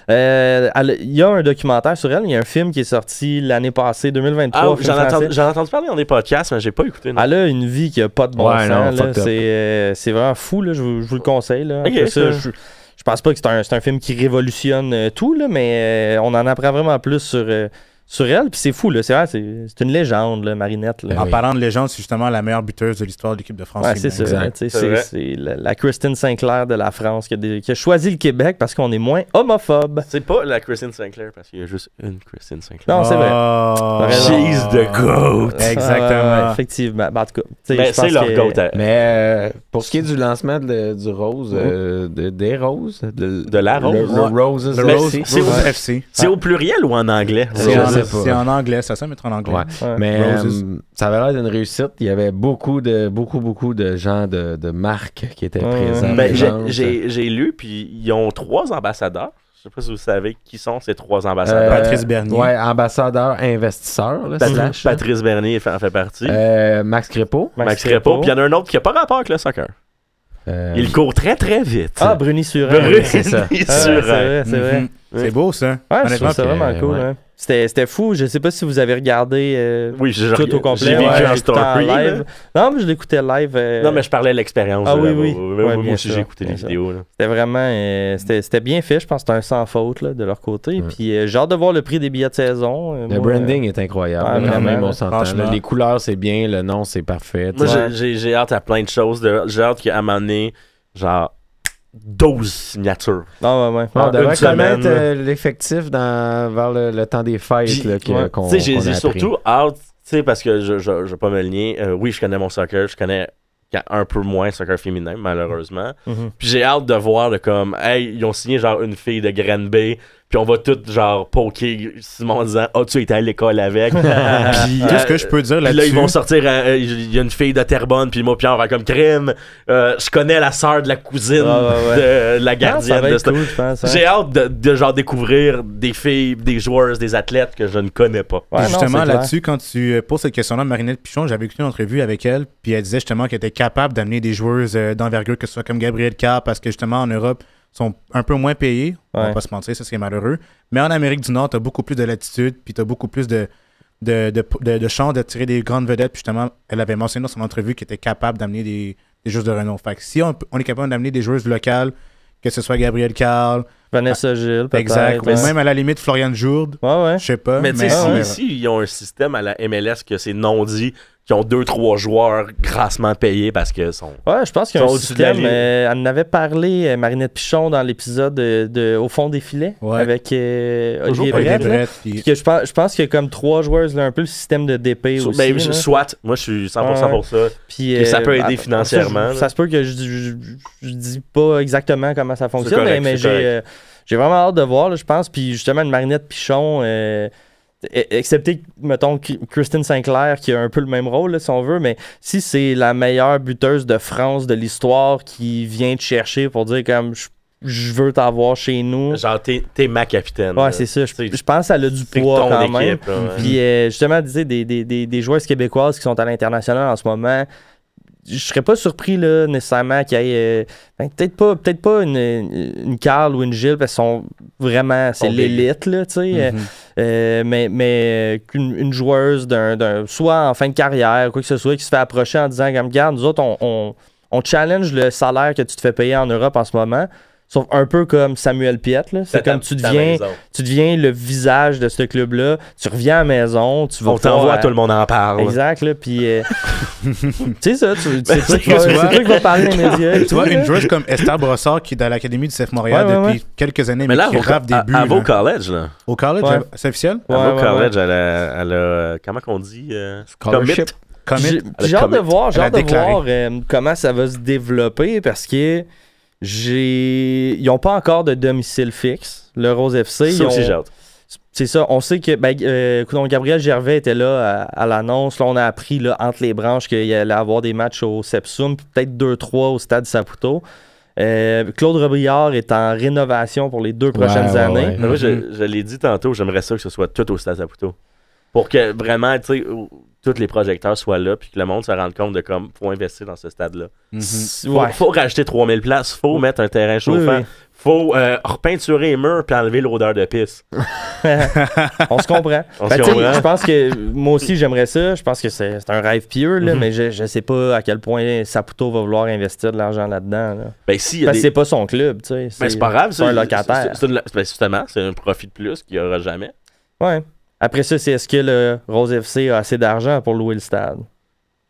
Il y a un documentaire sur elle. Il y a un film qui est sorti l'année passée, 2023. Ah, film français. j'en ai entendu parler dans des podcasts, mais j'ai pas écouté. non. Elle a une vie qui a pas de bon Ouais, non, sens. là. fucked up. C'est vraiment fou. Là. Je vous le conseille. Là. Ok, Après ça, ça. je pense pas que c'est un film qui révolutionne tout, là, mais on en apprend vraiment plus sur elle. Puis c'est fou. Là. C'est vrai, c'est une légende, là, Marinette. Là. En oui. parlant de légende, c'est justement la meilleure buteuse de l'histoire de l'équipe de France. Ouais, c'est ça. Exact. là, tu sais, C'est vrai. c'est la Christine Sinclair de la France qui a choisi le Québec parce qu'on est moins homophobe. C'est pas la Christine Sinclair parce qu'il y a juste une Christine Sinclair. Non, c'est vrai. Oh. raison. She's the GOAT. Exactement. Ouais, effectivement. Ben, en tout cas, tu sais, Ben, je c'est pense leur que- GOAT. Mais pour ce qui est du lancement du Rose, des Roses, De la Rose. le Roses, Le le Rose, FC. c'est- Rose FC. C'est au pluriel ou en anglais? C'est Je en, sais pas. c'est en anglais, ça semble être en anglais. Ouais. Ouais. Mais Roses. ça avait l'air d'une réussite. Il y avait beaucoup de gens de marque qui étaient Ouais, présents. Ben, présentes. j'ai lu, puis ils ont 3 ambassadeurs sais pas si vous savez qui sont ces 3 ambassadeurs. Patrice Bernier. Ouais, ambassadeur investisseur. Là, slash, Patrice Bernier en fait partie. Max Crépeau. Max Crépeau. Puis il y en a un autre qui n'a pas rapport avec le soccer. Il court très très vite. Ah, Bruni Surin. Bruni c'est ça. Ah, c'est vrai, c'est vrai. C'est beau, ça. Ouais, je trouve Honnêtement, ça vraiment cool. ouais. Hein. C'était fou. Je sais pas si vous avez regardé Oui, tout au complet. j'ai vécu Ouais, un j'ai écouté en story. live. Non, mais je l'écoutais live. Non, mais je parlais de l'expérience. Ah là, oui, oui. Moi Ouais, moi bien aussi, sûr, j'ai écouté les bien sûr. vidéos. Là. C'était vraiment c'était bien fait. Je pense que c'était un sans faute là, de leur côté. Puis j'ai hâte de voir le prix des billets de saison. Le branding est incroyable. ouais, Quand même, vraiment, on s'entend. franchement. Là, les couleurs, c'est bien. Le nom, c'est parfait. Moi, Ouais. j'ai hâte à plein de choses. J'ai hâte qu'à un moment donné, genre 12 signatures. Ah, ouais. On devrait une semaine, connaître l'effectif vers le temps des fêtes. Puis, Là, Tu qu'on sais, j'ai qu'on a surtout hâte, tu sais, parce que je vais pas me le nier. Oui, je connais mon soccer, je connais un peu moins le soccer féminin, malheureusement. Mhm. Puis j'ai hâte de voir de comme, hey, ils ont signé genre une fille de Granby, puis on va tout genre poker Simon en disant, oh, tu étais à l'école avec. Puis, Tout ce que je peux dire puis là, là-dessus. ils vont sortir, il y a une fille de Terrebonne, puis moi, puis on va comme crime. Je connais la sœur de la cousine Ouais. de la Non, ça gardienne va de être cette. cool, je pense. hein. J'ai hâte de genre découvrir des filles, des joueuses, des athlètes que je ne connais pas. Ouais, non, Justement, c'est clair. là-dessus, quand tu poses cette question-là, Marinette Pichon, j'avais écouté une entrevue avec elle, puis elle disait justement qu'elle était capable d'amener des joueuses d'envergure, que ce soit comme Gabrielle Carr, parce que justement, en Europe, sont un peu moins payés. On va Ouais. pas se mentir, ça serait malheureux. Mais en Amérique du Nord, tu as beaucoup plus de latitude, puis tu as beaucoup plus de chances de tirer des grandes vedettes. Puis justement, elle avait mentionné dans son entrevue qu'elle était capable d'amener des joueuses de renom. Fait que si on est capable d'amener des joueuses locales, que ce soit Gabrielle Carl, Vanessa Gilles, peut-être. exact, ouais. ou même à la limite Floriane Jourde, Ouais. je sais pas. Mais tu sais, on verra. si ils ont un système à la MLS que c'est non dit, qui ont 2-3 joueurs grassement payés parce que sont. Ouais, je pense qu'il y a Sont un au-dessus de la système. ligne. Elle en avait parlé, Marinette Pichon, dans l'épisode de Au fond des filets, Ouais. avec Olivier Olivier Brett. là. Brett, puis- Puis que je pense qu'il y a comme 3 joueuses, là, un peu le système de DP aussi. Ben, là. soit, moi je suis 100% pour ça. Puis, que ça peut aider après, financièrement, Ça se peut que je dis pas exactement comment ça fonctionne, correct, mais c'est correct. j'ai vraiment hâte de voir, là, je pense. Puis justement, une Marinette Pichon, excepté, mettons, Kristen Sinclair, qui a un peu le même rôle, là, si on veut, mais si c'est la meilleure buteuse de France de l'histoire qui vient te chercher pour dire comme je veux t'avoir chez nous. Genre, t'es ma capitaine. Ouais, là. c'est ça. C'est- Je pense qu'elle a du C'est poids ton quand même. équipe. Là, ouais. Puis justement, des joueuses québécoises qui sont à l'international en ce moment, je serais pas surpris là, nécessairement qu'il y ait peut-être pas une Carl ou une Gilles parce qu'ils sont vraiment c'est Sont l'élite là, tu sais. Mais qu'une joueuse soit en fin de carrière ou quoi que ce soit qui se fait approcher en disant comme regarde, nous autres on challenge le salaire que tu te fais payer en Europe en ce moment. Sauf un peu comme Samuel Piette, là. C'est comme tu deviens le visage de ce club-là. Tu reviens à la maison, tu vas On t'envoie, tout le monde en parle. Exact, là. Puis, tu sais ça, c'est Ben, toi c'est qui que va- tu c'est vois. toi qui va parler dans les médias. et Tu vois, tout, une là. joueuse comme Esther Brossard qui est dans l'Académie du CF Montréal Ouais, depuis quelques années, Mais là, qui rave des buts. elle va au là. college, là. Au college, Ouais. c'est officiel? Elle va au Ouais, college, elle a comment qu'on dit? Scholarship. Commit. J'ai hâte de voir, Elle a déclaré. comment ça va se développer parce que ils n'ont pas encore de domicile fixe, le Rose FC. Ça ils aussi, ont- j'ai hâte. C'est ça, on sait que écoute, Gabriel Gervais était là à l'annonce. Là, on a appris là, entre les branches qu'il allait avoir des matchs au Sepsum, puis peut-être 2-3 au Stade Saputo. Claude Robillard est en rénovation pour les 2 prochaines ouais, années. ouais. Mais moi, je l'ai dit tantôt, j'aimerais ça que ce soit tout au Stade Saputo. Pour que vraiment, tu sais, tous les projecteurs soient là, puis que le monde se rende compte de comme, faut investir dans ce stade-là. Faut rajouter 3000 places, faut mettre un terrain chauffant, Oui. faut repeinturer les murs puis enlever l'odeur de pisse. On se comprend. On Ben, se tu sais, comprend. je pense que moi aussi j'aimerais ça. Je pense que c'est un rêve pieux, là, Mhm. mais je sais pas à quel point Saputo va vouloir investir de l'argent là-dedans. Là. Ben, si, il y a Parce que des... c'est pas son club, tu sais. Ben, c'est pas grave, c'est un locataire. Ben, justement, c'est un profit de plus qu'il n'y aura jamais. Ouais. Après ça, c'est est-ce que le Rose FC a assez d'argent pour louer le stade?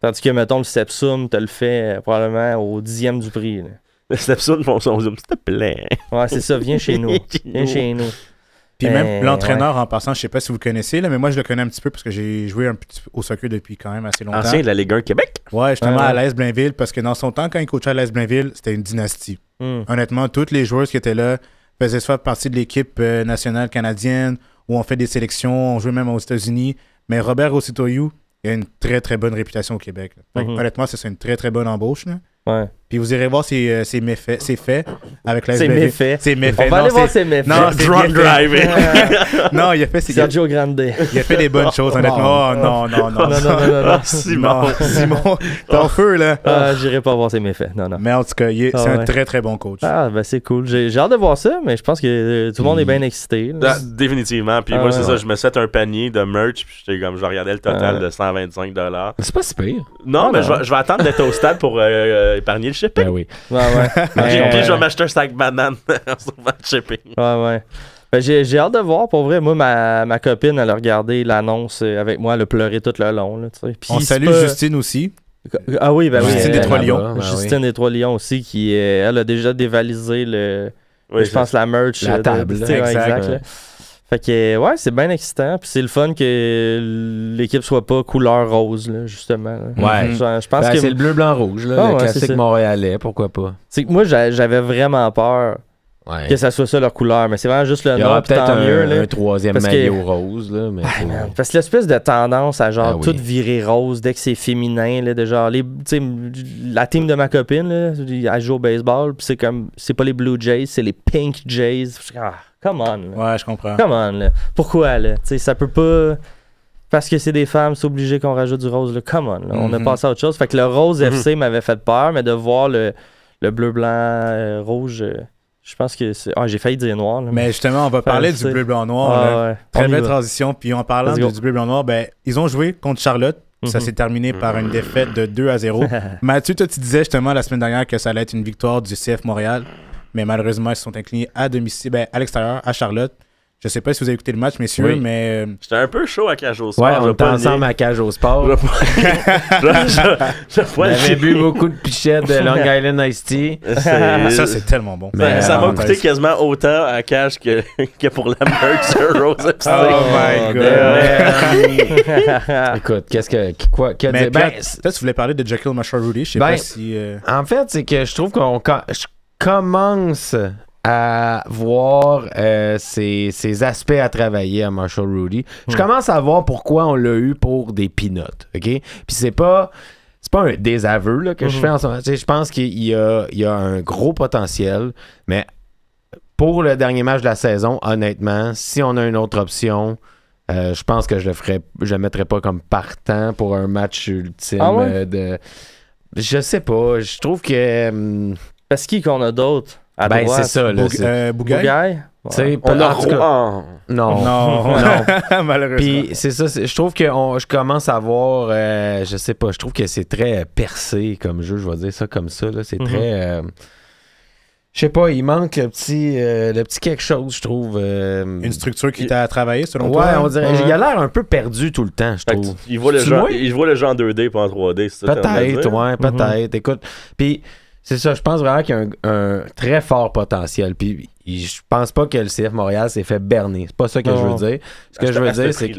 Tandis que, mettons, le Sepsum te le fait probablement au 10e du prix. Là. Le Stepson font son zoom, s'il te plaît. Ouais, c'est ça. Viens chez nous. Viens chez nous. Puis même Ben, l'entraîneur en passant, je sais pas si vous le connaissez, là, mais moi je le connais un petit peu parce que j'ai joué un petit peu au soccer depuis quand même assez longtemps. Ancien de la Ligue 1 Québec. Ouais, justement Ouais. à l'AS Blainville, parce que dans son temps, quand il coachait à l'AS Blainville, c'était une dynastie. Honnêtement, toutes les joueuses qui étaient là faisaient soit partie de l'équipe nationale canadienne, où on fait des sélections, on jouait même aux États-Unis. Mais Robert Ositoyou, il a une très très bonne réputation au Québec. Là. Fait que, Mhm. honnêtement, c'est une très très bonne embauche. Là. Ouais. Puis vous irez voir ses méfaits, ses faits avec la Ses SBV. méfaits. Ses méfaits. On va Non, aller voir c'est- ses méfaits. Non, c'est Drunk bien fait. driving. Non, il a fait Sergio Grande. il a fait des bonnes choses, honnêtement. Oh, non. Non. Simon. Simon, t'es en feu, là. J'irai pas voir ses méfaits. Non. Mais en tout cas, c'est Ah, un ouais. très, très bon coach. Ah, ben c'est cool. J'ai hâte de voir ça, mais je pense que tout le monde est bien excité. là. Définitivement. Puis Ah, moi, ouais. c'est ça, je me set un panier de merch, puis j'étais comme, je regardais le total Ah. de 125 $. C'est pas si pire. Non, Ah, mais non. je vais attendre d'être au stade pour épargner le shipping. Ben oui. Ouais. Puis je vais m'acheter un sac banane sur le shipping. Ouais. Ben, j'ai hâte de voir. Pour vrai, moi, ma copine, elle a regardé l'annonce avec moi, elle a pleuré tout le long. Là, tu sais. Puis On c'est salue pas- Justine aussi. Ah oui, ben oui. Justine des Trois Lions. là-bas, ben oui. Justine des Trois Lions aussi, qui elle a déjà dévalisé Oui, je pense la merch. La de- table, tu sais, là. ouais, Exact, là. Fait que, ouais, c'est bien excitant. Puis c'est le fun que l'équipe soit pas couleur rose, là, justement. là. Ouais. Je pense Ben, que c'est le bleu-blanc-rouge, là, Ah, le ouais, c'est classique ça. montréalais, pourquoi pas. c'est que moi, j'avais vraiment peur Ouais. que ça soit ça leur couleur. Mais c'est vraiment juste le Il y aura nom, puis peut-être tant mieux. là. un troisième Parce que- maillot rose, là, mais Ah, c'est- man, parce que l'espèce de tendance à genre Ah oui. tout virer rose dès que c'est féminin, là, de genre tu sais, la team de ma copine, là, elle joue au baseball, puis c'est pas les Blue Jays, c'est les Pink Jays. Je suis comme, come on, là. Ouais, je comprends. Come on, là. Pourquoi, là? Tu sais, ça peut pas. Parce que c'est des femmes, c'est obligé qu'on rajoute du rose, là. Come on, là. On a Mhm. passé à autre chose. Fait que le rose FC m'avait fait peur, mais de voir le bleu, blanc, rouge, je pense que c'est. Ah, j'ai failli dire noir, là. Mais justement, on va parler tu du sais. bleu, blanc, noir. là. Ah, ouais. Très On y belle va. transition. Puis en parlant Let's go. du bleu, blanc, noir, ben, ils ont joué contre Charlotte. Ça Mhm. s'est terminé par une défaite de 2-0. Mathieu, toi, tu disais justement la semaine dernière que ça allait être une victoire du CF Montréal. Mais malheureusement, ils se sont inclinés à domicile, à l'extérieur, à Charlotte. Je sais pas si vous avez écouté le match, messieurs, Oui. mais J'étais un peu chaud à cage au sport. Ouais, je on vais était pas le ensemble nier. à Cage au Sport. Je vais On pas le avait nier. bu beaucoup de pichettes de Long Island Iced Tea. ça, c'est tellement bon. Mais, Ça m'a on coûté quasiment autant à cash que pour la merch de Rose FC. Oh my God. Écoute, quel Mais dire? Ben, peut-être tu voulais parler de Jekyll Marshall Rudy. Je sais Ben, pas si... en fait, c'est que je trouve je commence à voir ses aspects à travailler à Marshall Rudy. Je commence à voir pourquoi on l'a eu pour des peanuts, OK? Puis c'est pas un désaveu là, que je fais en ce moment. Tu sais, je pense qu'il y a un gros potentiel, mais pour le dernier match de la saison, honnêtement, si on a une autre option, je pense que je le mettrais pas comme partant pour un match ultime Ah ouais? Je sais pas. Je trouve que Parce qu'on a d'autres à ben droite. c'est ça là. Bougaille? Bougaille? Tu sais, On a en tout cas, oh. non. Non, malheureusement. Puis c'est ça, je trouve que je commence à voir, je sais pas, je trouve que c'est très percé comme jeu, je vais dire ça comme ça, là. C'est très, je sais pas, il manque le petit quelque chose, je trouve. Une structure qui t'a travaillé, selon ouais, toi? on dirait, il a l'air un peu perdu tout le temps, je Fait que trouve. il voit le C'est jeu, moi? il voit le jeu en 2D pas en 3D, c'est ça que t'as envie de Peut-être, dire? ouais, peut-être. Écoute, puis c'est ça, je pense vraiment qu'il y a un très fort potentiel. Puis je pense pas que le CF Montréal s'est fait berner. C'est pas ça que je veux dire. Ce que je veux dire, c'est que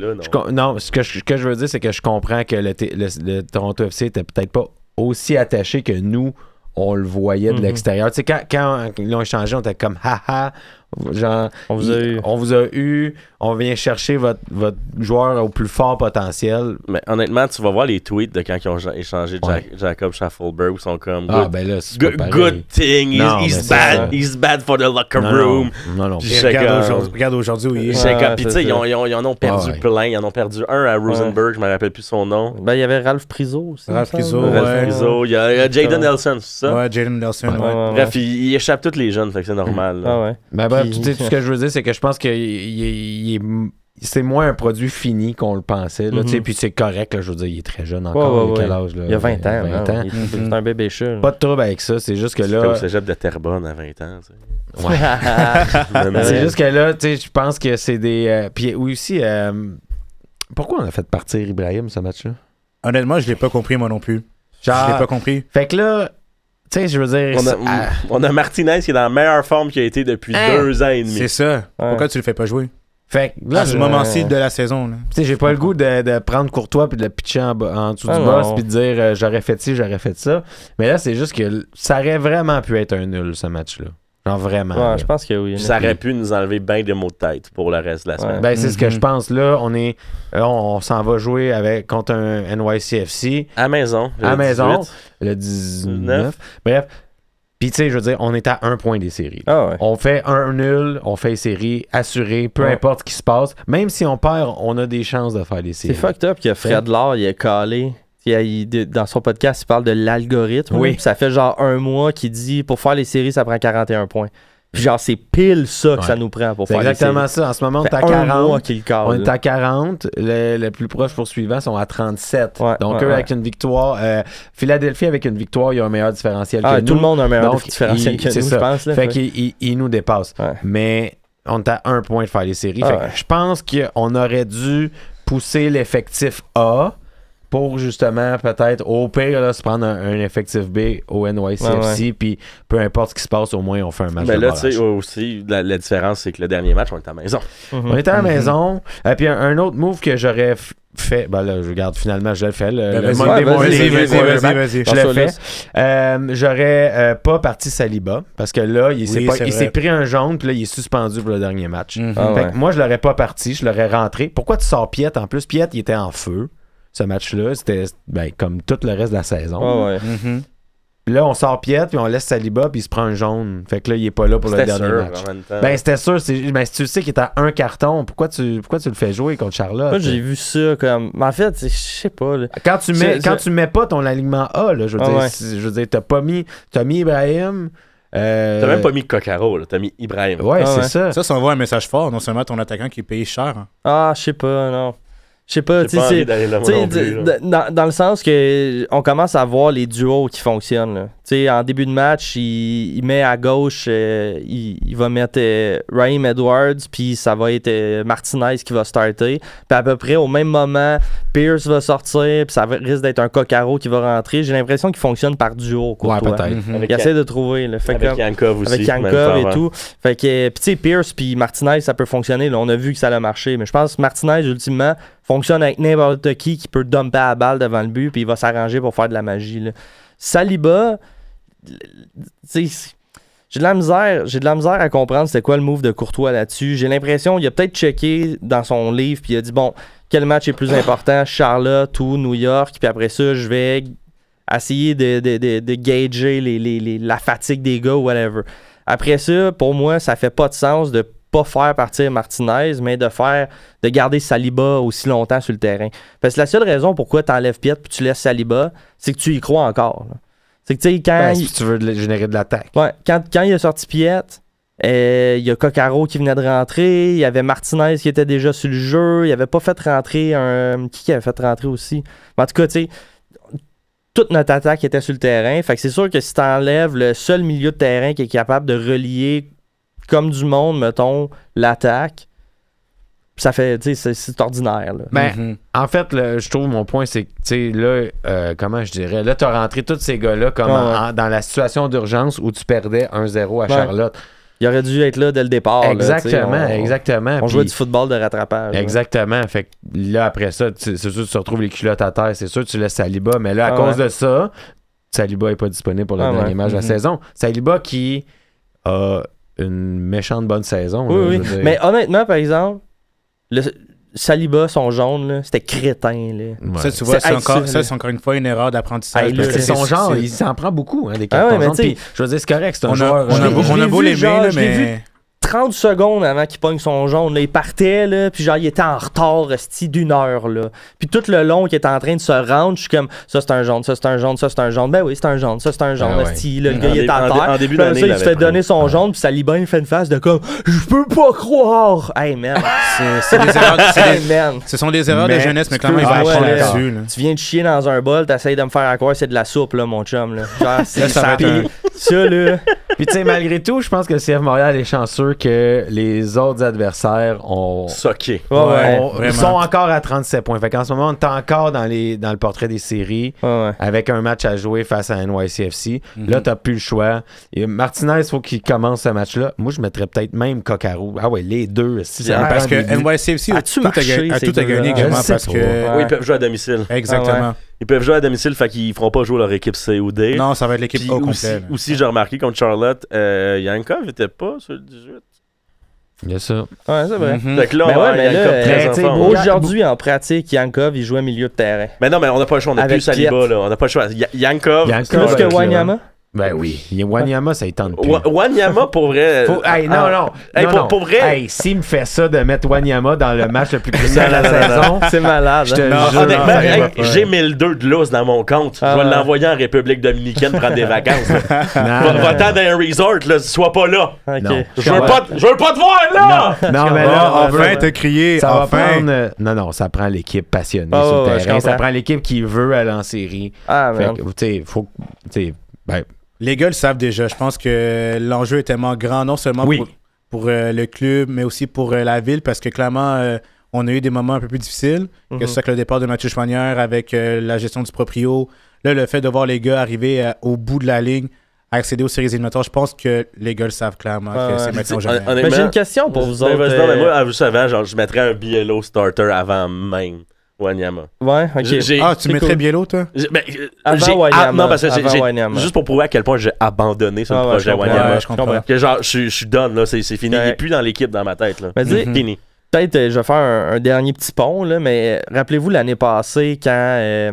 ce que je veux dire, c'est que je comprends que le Toronto FC était peut-être pas aussi attaché que nous, on le voyait de l'extérieur. Tu sais, quand ils l'ont échangé, on était comme haha. Genre, On vous a eu. on vient chercher votre joueur au plus fort potentiel. Mais honnêtement, tu vas voir les tweets de quand ils ont échangé Jacob Schaffelberg, ils sont comme Ben là, c'est pas pareil. good thing, Non, mais he's c'est bad, ça. he's bad for the locker Non, room. Non. Puis Et j'étais comme- regarde aujourd'hui où il est. J'étais Ouais, comme- Puis tu sais, c'est ça. ils en ont perdu Ouais. plein. Ils en ont perdu un à Rosenberg, je me rappelle plus son nom. Ben, il y avait Ralph Priso aussi. Ralph il me Priso, semble. ouais. Ralph Rizzo, il y a Jaden Nelson, c'est ça? Ouais, Jaden Nelson, ouais. Ouais. Bref, il échappe tous les jeunes, fait que c'est normal. là. Ah ouais. Ben bref, Puis- tu sais, tout ce que je veux dire, c'est que je pense que c'est moins un produit fini qu'on le pensait. Là, tu sais, puis c'est correct, là, je veux dire, il est très jeune encore. Ouais, il a quel ouais. âge? Là? Il y a 20 ans. 20 non, ans. C'est un bébé chat. là. Pas de trouble avec ça, c'est juste que C'était au là... cégep de Terrebonne à 20 ans. tu sais. Ouais. C'est juste que là, tu sais, je pense que c'est des... puis aussi, pourquoi on a fait partir Ibrahim, ce match-là? Honnêtement, je l'ai pas compris, moi non plus. Genre- Je l'ai pas compris. Fait que là, tu sais, je veux dire... On a Martinez qui est dans la meilleure forme qu'il a été depuis Hein? 2 ans et demi. C'est ça. Pourquoi tu le fais pas jouer? fait que là, À ce je- moment-ci de la saison, là. tu sais, j'ai pas le goût de prendre Courtois puis de le pitcher en dessous Ah du non. boss puis de dire j'aurais fait ci, j'aurais fait ça. Mais là, c'est juste que ça aurait vraiment pu être un nul, ce match-là. Genre vraiment. là. Ouais, je pense que oui. Puis ça aurait pu nous enlever bien des mots de tête pour le reste de la semaine. Ben, c'est ce que Mhm. je pense. Là, on s'en va jouer contre un NYCFC À maison. à la maison 18. le 19. Bref, Puis, tu sais, je veux dire, on est à 1 point des séries. Ah ouais. On fait un nul, on fait les séries, assuré, peu importe ce qui se passe. Même si on perd, on a des chances de faire des séries. C'est fucked up que Fred Laure, il est calé. Dans son podcast, il parle de l'algorithme. Oui. Puis ça fait genre 1 mois qu'il dit pour faire les séries, ça prend 41 points. Puis genre, c'est pile ça que ça nous prend pour C'est faire les séries. exactement ça. En ce moment, on est à Ça fait 1 mois 40. qu'il cale, On est là. à 40. Les plus proches poursuivants sont à 37. Ouais, Donc, ouais, eux, ouais. avec une victoire. Philadelphie, avec une victoire, il y a un meilleur différentiel que nous. Tout le monde a un meilleur Donc, différentiel que c'est nous, ça. je pense. Là. Fait qu'il nous dépasse. Ouais. Mais on est à 1 point de faire les séries. Ah Fait ouais. que je pense qu'on aurait dû pousser l'effectif A pour justement peut-être au pire là, se prendre un effectif B au NYCFC, puis peu importe ce qui se passe, au moins on fait un match Mais de là, barrage. tu sais, aussi, la différence, c'est que le dernier match, on était à la maison. On était à la maison. Puis un autre move que j'aurais fait, ben là, je regarde finalement, je le fais. Le Monday Morning Quarterback, Vas-y. je le fais. J'aurais pas parti Saliba parce que là, il s'est pris un jaune, puis là, il est suspendu pour le dernier match. Ah Fait ouais. que moi, je l'aurais pas parti, je l'aurais rentré. Pourquoi tu sors Piet en plus? Piet, il était en feu. Ce match-là, c'était comme tout le reste de la saison. Ah ouais. Puis là, on sort Piet, puis on laisse Saliba, puis il se prend un jaune. Fait que là, il est pas là pour le C'était dernier sûr, match. en même temps. Ben, c'était sûr. Ben, si tu sais qu'il est à un carton, pourquoi tu le fais jouer contre Charlotte? Moi, j'ai vu ça comme. Mais en fait, je sais pas. Là. Quand tu mets pas ton alignement A, là, je veux dire, t'as mis Ibrahim. T'as même pas mis Coccaro, là. T'as mis Ibrahim. Ouais, Ah c'est ouais. ça. Ça envoie un message fort, non seulement à ton attaquant qui est payé cher. Hein. Ah, je sais pas, non. Je sais pas, tu J'ai pas sais, envie d'aller là, moi non plus, là. dans le sens que on commence à voir les duos qui fonctionnent. Là. Tu sais, en début de match, il met à gauche, il va mettre Raheem Edwards, puis ça va être Martinez qui va starter. Puis à peu près au même moment, Pierce va sortir, puis ça risque d'être un Coccaro qui va rentrer. J'ai l'impression qu'il fonctionne par duo. Ouais, Courtois. peut-être. Avec Il essaie de trouver. Là. Fait avec comme- Yankov aussi. avec même Yankov faire, et ouais. tout. Fait que, puis tu sais, Pierce puis Martinez, ça peut fonctionner. Là. On a vu que ça a marché. Mais je pense que Martinez, ultimement, fonctionne avec n'importe qui peut dumper la balle devant le but, puis il va s'arranger pour faire de la magie. Là. Saliba, tu sais, j'ai de la misère à comprendre c'était quoi le move de Courtois là-dessus. J'ai l'impression qu'il a peut-être checké dans son livre, puis il a dit, bon, quel match est plus important, Charlotte ou New York, puis après ça, je vais essayer de gager la fatigue des gars ou whatever. Après ça, pour moi, ça fait pas de sens de pas faire partir Martinez, mais de garder Saliba aussi longtemps sur le terrain. Parce que la seule raison pourquoi tu enlèves Piet puis tu laisses Saliba, c'est que tu y crois encore. Là. C'est que tu sais, quand, Si tu veux générer de l'attaque. quand il a sorti Piet, il y a Coccaro qui venait de rentrer, il y avait Martinez qui était déjà sur le jeu, il avait pas fait rentrer qui avait fait rentrer aussi? Mais en tout cas, tu sais, toute notre attaque était sur le terrain. Fait que c'est sûr que si tu enlèves le seul milieu de terrain qui est capable de relier comme du monde, mettons, l'attaque, ça fait, tu sais, c'est ordinaire. Là. Ben, en fait, je trouve mon point, c'est que, tu sais, là, comment je dirais, là, tu as rentré tous ces gars-là comme dans la situation d'urgence où tu perdais 1-0 à Charlotte. Il aurait dû être là dès le départ. Exactement, là, exactement. On jouait du football de rattrapage. Exactement. Ouais. Fait que là, après ça, c'est sûr que tu te retrouves les culottes à terre, c'est sûr que tu laisses Saliba, mais là, à cause de ça, Saliba n'est pas disponible pour le dernier match de la saison. Saliba qui a une méchante bonne saison. Oui, là, oui. Mais honnêtement, par exemple, Saliba, son jaune, là, c'était crétin. Là. Ouais. Ça, tu vois, c'est encore une fois une erreur d'apprentissage. Hey, là, C'est son genre, il s'en prend beaucoup, des Ah ouais, cartons mais jaunes. t'sais, Puis, je veux dire, c'est correct, c'est un On joueur. a beau l'aimer, là, je l'ai vu mais... 30 secondes avant qu'il pogne son jaune. Là, il partait, là, puis genre, il était en retard d'1 heure. Là. Puis tout le long qu'il était en train de se rendre, je suis comme, ça c'est un jaune, ça c'est un jaune, ça c'est un jaune. Ben oui, c'est un jaune, ça c'est un jaune. Ouais. Le gars, il est en terre. En début Puis là, d'année, ça, il il se fait l'avait donner son jaune, puis Saliba, il fait une face de comme, je peux pas croire. Hey, man. C'est des erreurs, Hey, man. ce sont des erreurs Mais de jeunesse, mais tu clairement, peux il va avoir apprendre là. là-dessus. Là. Tu viens de chier dans un bol, t'essayes de me faire croire que c'est de la soupe, là, mon chum. Là. Genre, c'est ça va être un- ça, là. Puis, tu sais, malgré tout, je pense que le CF Montréal est chanceux que les autres adversaires ont. Soqué. Ouais. Ils sont encore à 37 points. Fait qu'en ce moment, on est encore dans le portrait des séries Ouais. avec un match à jouer face à NYCFC. Là, t'as plus le choix. Et Martinez, il faut qu'il commence ce match-là. Moi, je mettrais peut-être même Coccaro. Ah ouais, les deux. Si ça me Parce prend que des buts. NYCFC a As-tu tout marché, à ces deux-là? gagner Je également sais parce pas. que... Oui, ils peuvent jouer à domicile. Exactement. Ils peuvent jouer à domicile, fait qu'ils feront pas jouer leur équipe C ou D. Non, ça va être l'équipe Puis au aussi, complet. là. aussi, j'ai remarqué contre Charlotte, Yankov était pas sur le 18. Il y a ça. Ouais, c'est vrai. Mhm. Fait que là, Ben on va ouais, mais Yankov là, très tu sais, enfant. beau- Aujourd'hui, en pratique, Yankov, il jouait milieu de terrain. Mais non, mais on n'a pas le choix, on n'a Avec plus Saliba, Piet. là. On n'a pas le choix. Yankov, Yankov, Plus avec que le- Wanyama? Ben oui. Wanyama, ça y tente plus. Wanyama, pour vrai. Hey, non. Hey, non. pour vrai. Hey, s'il me fait ça de mettre Wanyama dans le match le plus crucial de la saison, C'est malade. je te hein? jure. Honnêtement, ça hey, arrivera pas. j'ai 1002 de lousse dans mon compte. Ah Je vais ouais. l'envoyer en République dominicaine prendre des vacances. Non, Va-t'en dans un resort, là, sois pas là. Ok. Non. Je veux pas te voir là! Non, mais Bon, là, on veut- enfin, t'as crié, ça va enfin. prendre. Non, ça prend l'équipe passionnée Ah, sur ouais, le je terrain. Ça comprends. prend l'équipe qui veut aller en série. Ah, Fait man. que, tu sais, faut. Tu sais, ben, Les gars le savent déjà. Je pense que l'enjeu est tellement grand, non seulement Oui. pour le club, mais aussi pour la ville, parce que clairement, on a eu des moments un peu plus difficiles, que ce soit avec le départ de Mathieu Chouanière, avec la gestion du proprio. Là, le fait de voir les gars arriver au bout de la ligne, à accéder aux séries éliminatoires, je pense que les gars le savent clairement, Ouais, que c'est ouais. maintenant ou jamais. Mais j'ai une question pour vous autres. Vas-y, non, mais moi, juste avant, genre, je mettrais un BLO starter avant même Wanyama. Ouais, ok. J'ai- Ah, tu c'est mettrais cool. Biello, toi? Avant Wanyama. non, parce que Avant j'ai Wanyama. juste pour prouver à quel point j'ai abandonné sur le Ouais, projet je comprends. Wanyama. Ouais, je comprends. Que genre, je suis done, là, c'est fini. Il Ouais. est plus dans l'équipe dans ma tête, là. Mais dis, Fini. peut-être je vais faire un dernier petit pont, là, mais rappelez-vous l'année passée, quand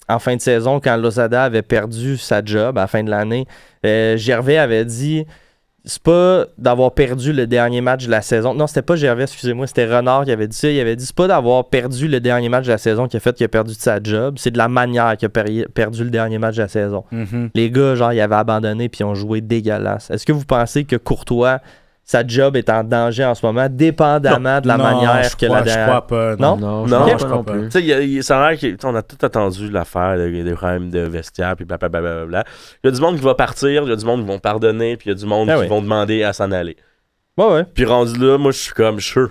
en fin de saison, quand Lozada avait perdu sa job à la fin de l'année, Gervais avait dit c'est pas d'avoir perdu le dernier match de la saison. Non, c'était pas Gervais, excusez-moi, c'était Renard qui avait dit ça. Il avait dit c'est pas d'avoir perdu le dernier match de la saison qui a fait qu'il a perdu de sa job, c'est de la manière qu'il a perdu le dernier match de la saison. Mhm. Les gars, genre, ils avaient abandonné puis ils ont joué dégueulasse. Est-ce que vous pensez que Courtois, sa job est en danger en ce moment, dépendamment de la Non, manière je que crois, la je dernière... crois pas. Non? non, Non, pense je pas crois non pas. plus. Tu sais, ça a l'air qu'on a tout attendu l'affaire, des problèmes de vestiaire, puis blablabla. Il y a du monde qui va partir, il y a du monde qui vont pardonner, puis il y a du monde Ah qui oui. vont demander à s'en aller. Ouais. Puis rendu là, moi, je suis comme sure.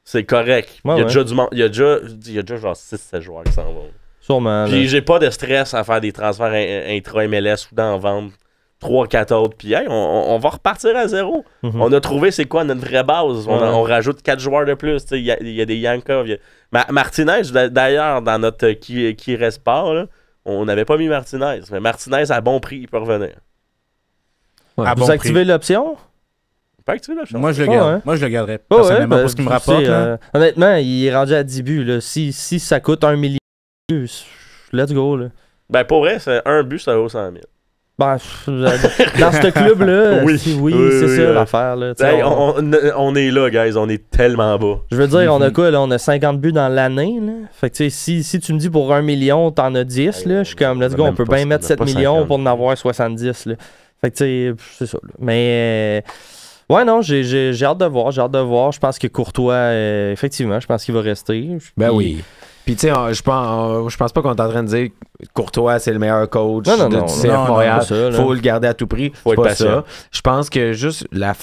C'est correct. Ouais, il y a ouais. déjà du monde, il y a déjà genre 6-7 joueurs qui s'en vont. Sûrement. là. Puis j'ai pas de stress à faire des transferts intra-MLS ou d'en vendre 3-4 autres. Puis hey, on va repartir à zéro. Mhm. On a trouvé c'est quoi notre vraie base. On rajoute 4 joueurs de plus. Il y a des Yankov. Martinez, d'ailleurs, dans notre qui reste pas, là, on n'avait pas mis Martinez. Mais Martinez, à bon prix, il peut revenir. Ouais. À Vous bon activez prix. l'option? Pas activer la chose. Moi, je le Ouais, garde. ouais. Moi, je le garderais. Ouais, Personnellement, ben, pour ce qui me tu rapporte. sais, là. honnêtement, il est rendu à 10 buts. Là. Si ça coûte 1 million, let's go. Là. Ben pour vrai, c'est un but, ça vaut 100 000. Ben, dans ce club-là, Oui. c'est Oui, ça ouais. l'affaire. Là. Tu sais, Hey, on est là, guys. On est tellement bas. Je veux dire, on a quoi, là? On a 50 buts dans l'année, là. Fait que, tu sais, si tu me dis pour 1 million, t'en as 10, là, je suis comme, let's go, on peut bien mettre 7 millions pour en avoir 70, là. Fait que, tu sais, c'est ça, là. Mais, ouais, non, j'ai hâte de voir, Je pense que Courtois, effectivement, je pense qu'il va rester. Ben Puis- oui. Puis, tu sais, je pense pas qu'on est en train de dire Courtois, c'est le meilleur coach Non, du CF non, Montréal. pas ça, là. Faut le garder à tout prix. Faut C'est être pas patient. ça. Je pense que juste la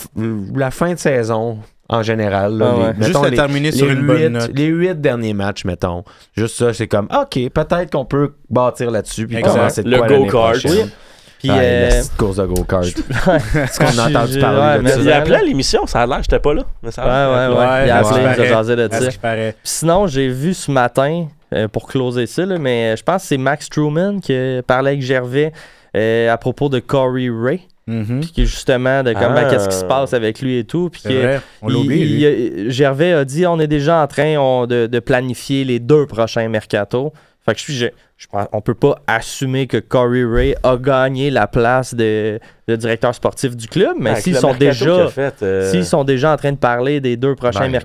fin de saison, en général, là, Ah ouais. Juste mettons, à terminer sur une bonne note. les 8 derniers matchs, mettons. Juste ça, c'est comme, OK, peut-être qu'on peut bâtir là-dessus. Puis Exact. commencer de Le quoi l'année go-kart. prochaine. Oui. Puis, Ah, la petite course de go-kart. Ce qu'on a entendu Ouais, parler de mais ça. Il a appelé à l'émission, ça a l'air, j'étais pas là. Mais ça a l'air. Ouais. Il a à ce appelé, qui il a paraît. jasé de À ça. ce qui paraît. Puis sinon, j'ai vu ce matin, pour closer ça, là, mais je pense que c'est Max Truman qui parlait avec Gervais à propos de Corey Ray. Mhm. Puis que justement, de comment, Ah. qu'est-ce qui se passe avec lui et tout. Puis C'est que vrai, on l'oublie, lui. Gervais a dit on est déjà en train de planifier les 2 prochains mercatos. Fait que je pense on peut pas assumer que Corey Ray a gagné la place de directeur sportif du club, mais Avec s'ils le sont mercato qu'il déjà a fait, s'ils sont déjà en train de parler des 2 prochains Ben.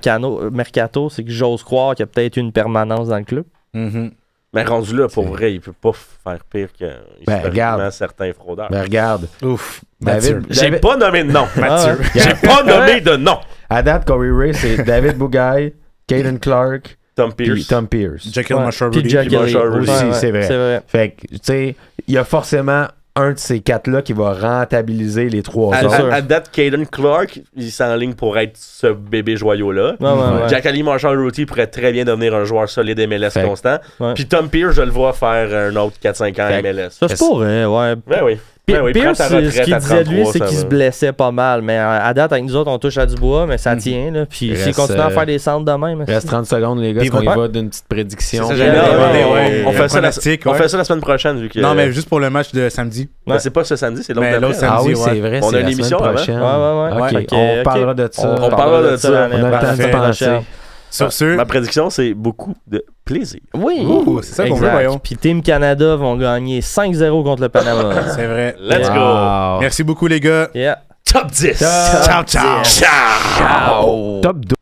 mercatos, c'est que j'ose croire qu'il y a peut-être une permanence dans le club. Mhm. Mais rendu là, pour vrai, il peut pas faire pire que regarde. certains fraudeurs. Ben, regarde. Ouf. David, J'ai pas nommé de nom. Mathieu. J'ai pas nommé de nom. À date, Corey Ray, c'est David Bougaille, Caden Clark, Tom puis Pierce. Tom Pierce. Jekyll Ouais. Marshall Puis Rudy. Jack puis Marshall Gilly. Rudy. Aussi, c'est vrai. C'est vrai. Fait que, tu sais, il y a forcément un de ces 4-là qui va rentabiliser les 3 À, autres. à date, Caden Clark, il s'enligne pour être ce bébé joyau-là. Ouais. Jack Ali Marshall Ruty pourrait très bien devenir un joueur solide MLS Fait- constant. Ouais. Puis Tom Pierce, je le vois faire un autre 4-5 ans Fait- MLS. Ça se pourrait, ouais. Ben oui. Ben oui, Pierce, prends ta retraite ce qu'il à disait de lui, 33, c'est ça qu'il va. se blessait pas mal. Mais à date, avec nous autres, on touche à du bois, mais ça tient. Là. Puis Il s'il reste, continue à faire des centres de même. Il reste 30 secondes, les gars. Puis Est-ce qu'on y ouais. va d'une petite prédiction? C'est ça, j'allais j'allais demander, demander, ouais. on Le fait ça la- pronostic, on ouais. fait ça la semaine prochaine, vu que. Non, mais juste pour le match de samedi. Ben, c'est pas ce samedi, c'est l'autre Mais d'après. l'autre Ah samedi, oui, ouais. c'est vrai. On c'est a la une émission semaine avant. prochaine. Ouais. OK, Fait que, on ok. parlera de ça. On parlera de ça. On a le temps de l'année penser. prochaine. Sur ce, Ma prédiction, c'est beaucoup de plaisir. Oui. Ouh, c'est ça qu'on veut, exact. voyons. Puis Team Canada vont gagner 5-0 contre le Panama. c'est vrai. Let's go! Wow. Merci beaucoup, les gars. Yeah. Top 10! Ciao, ciao. Ciao! Top 12.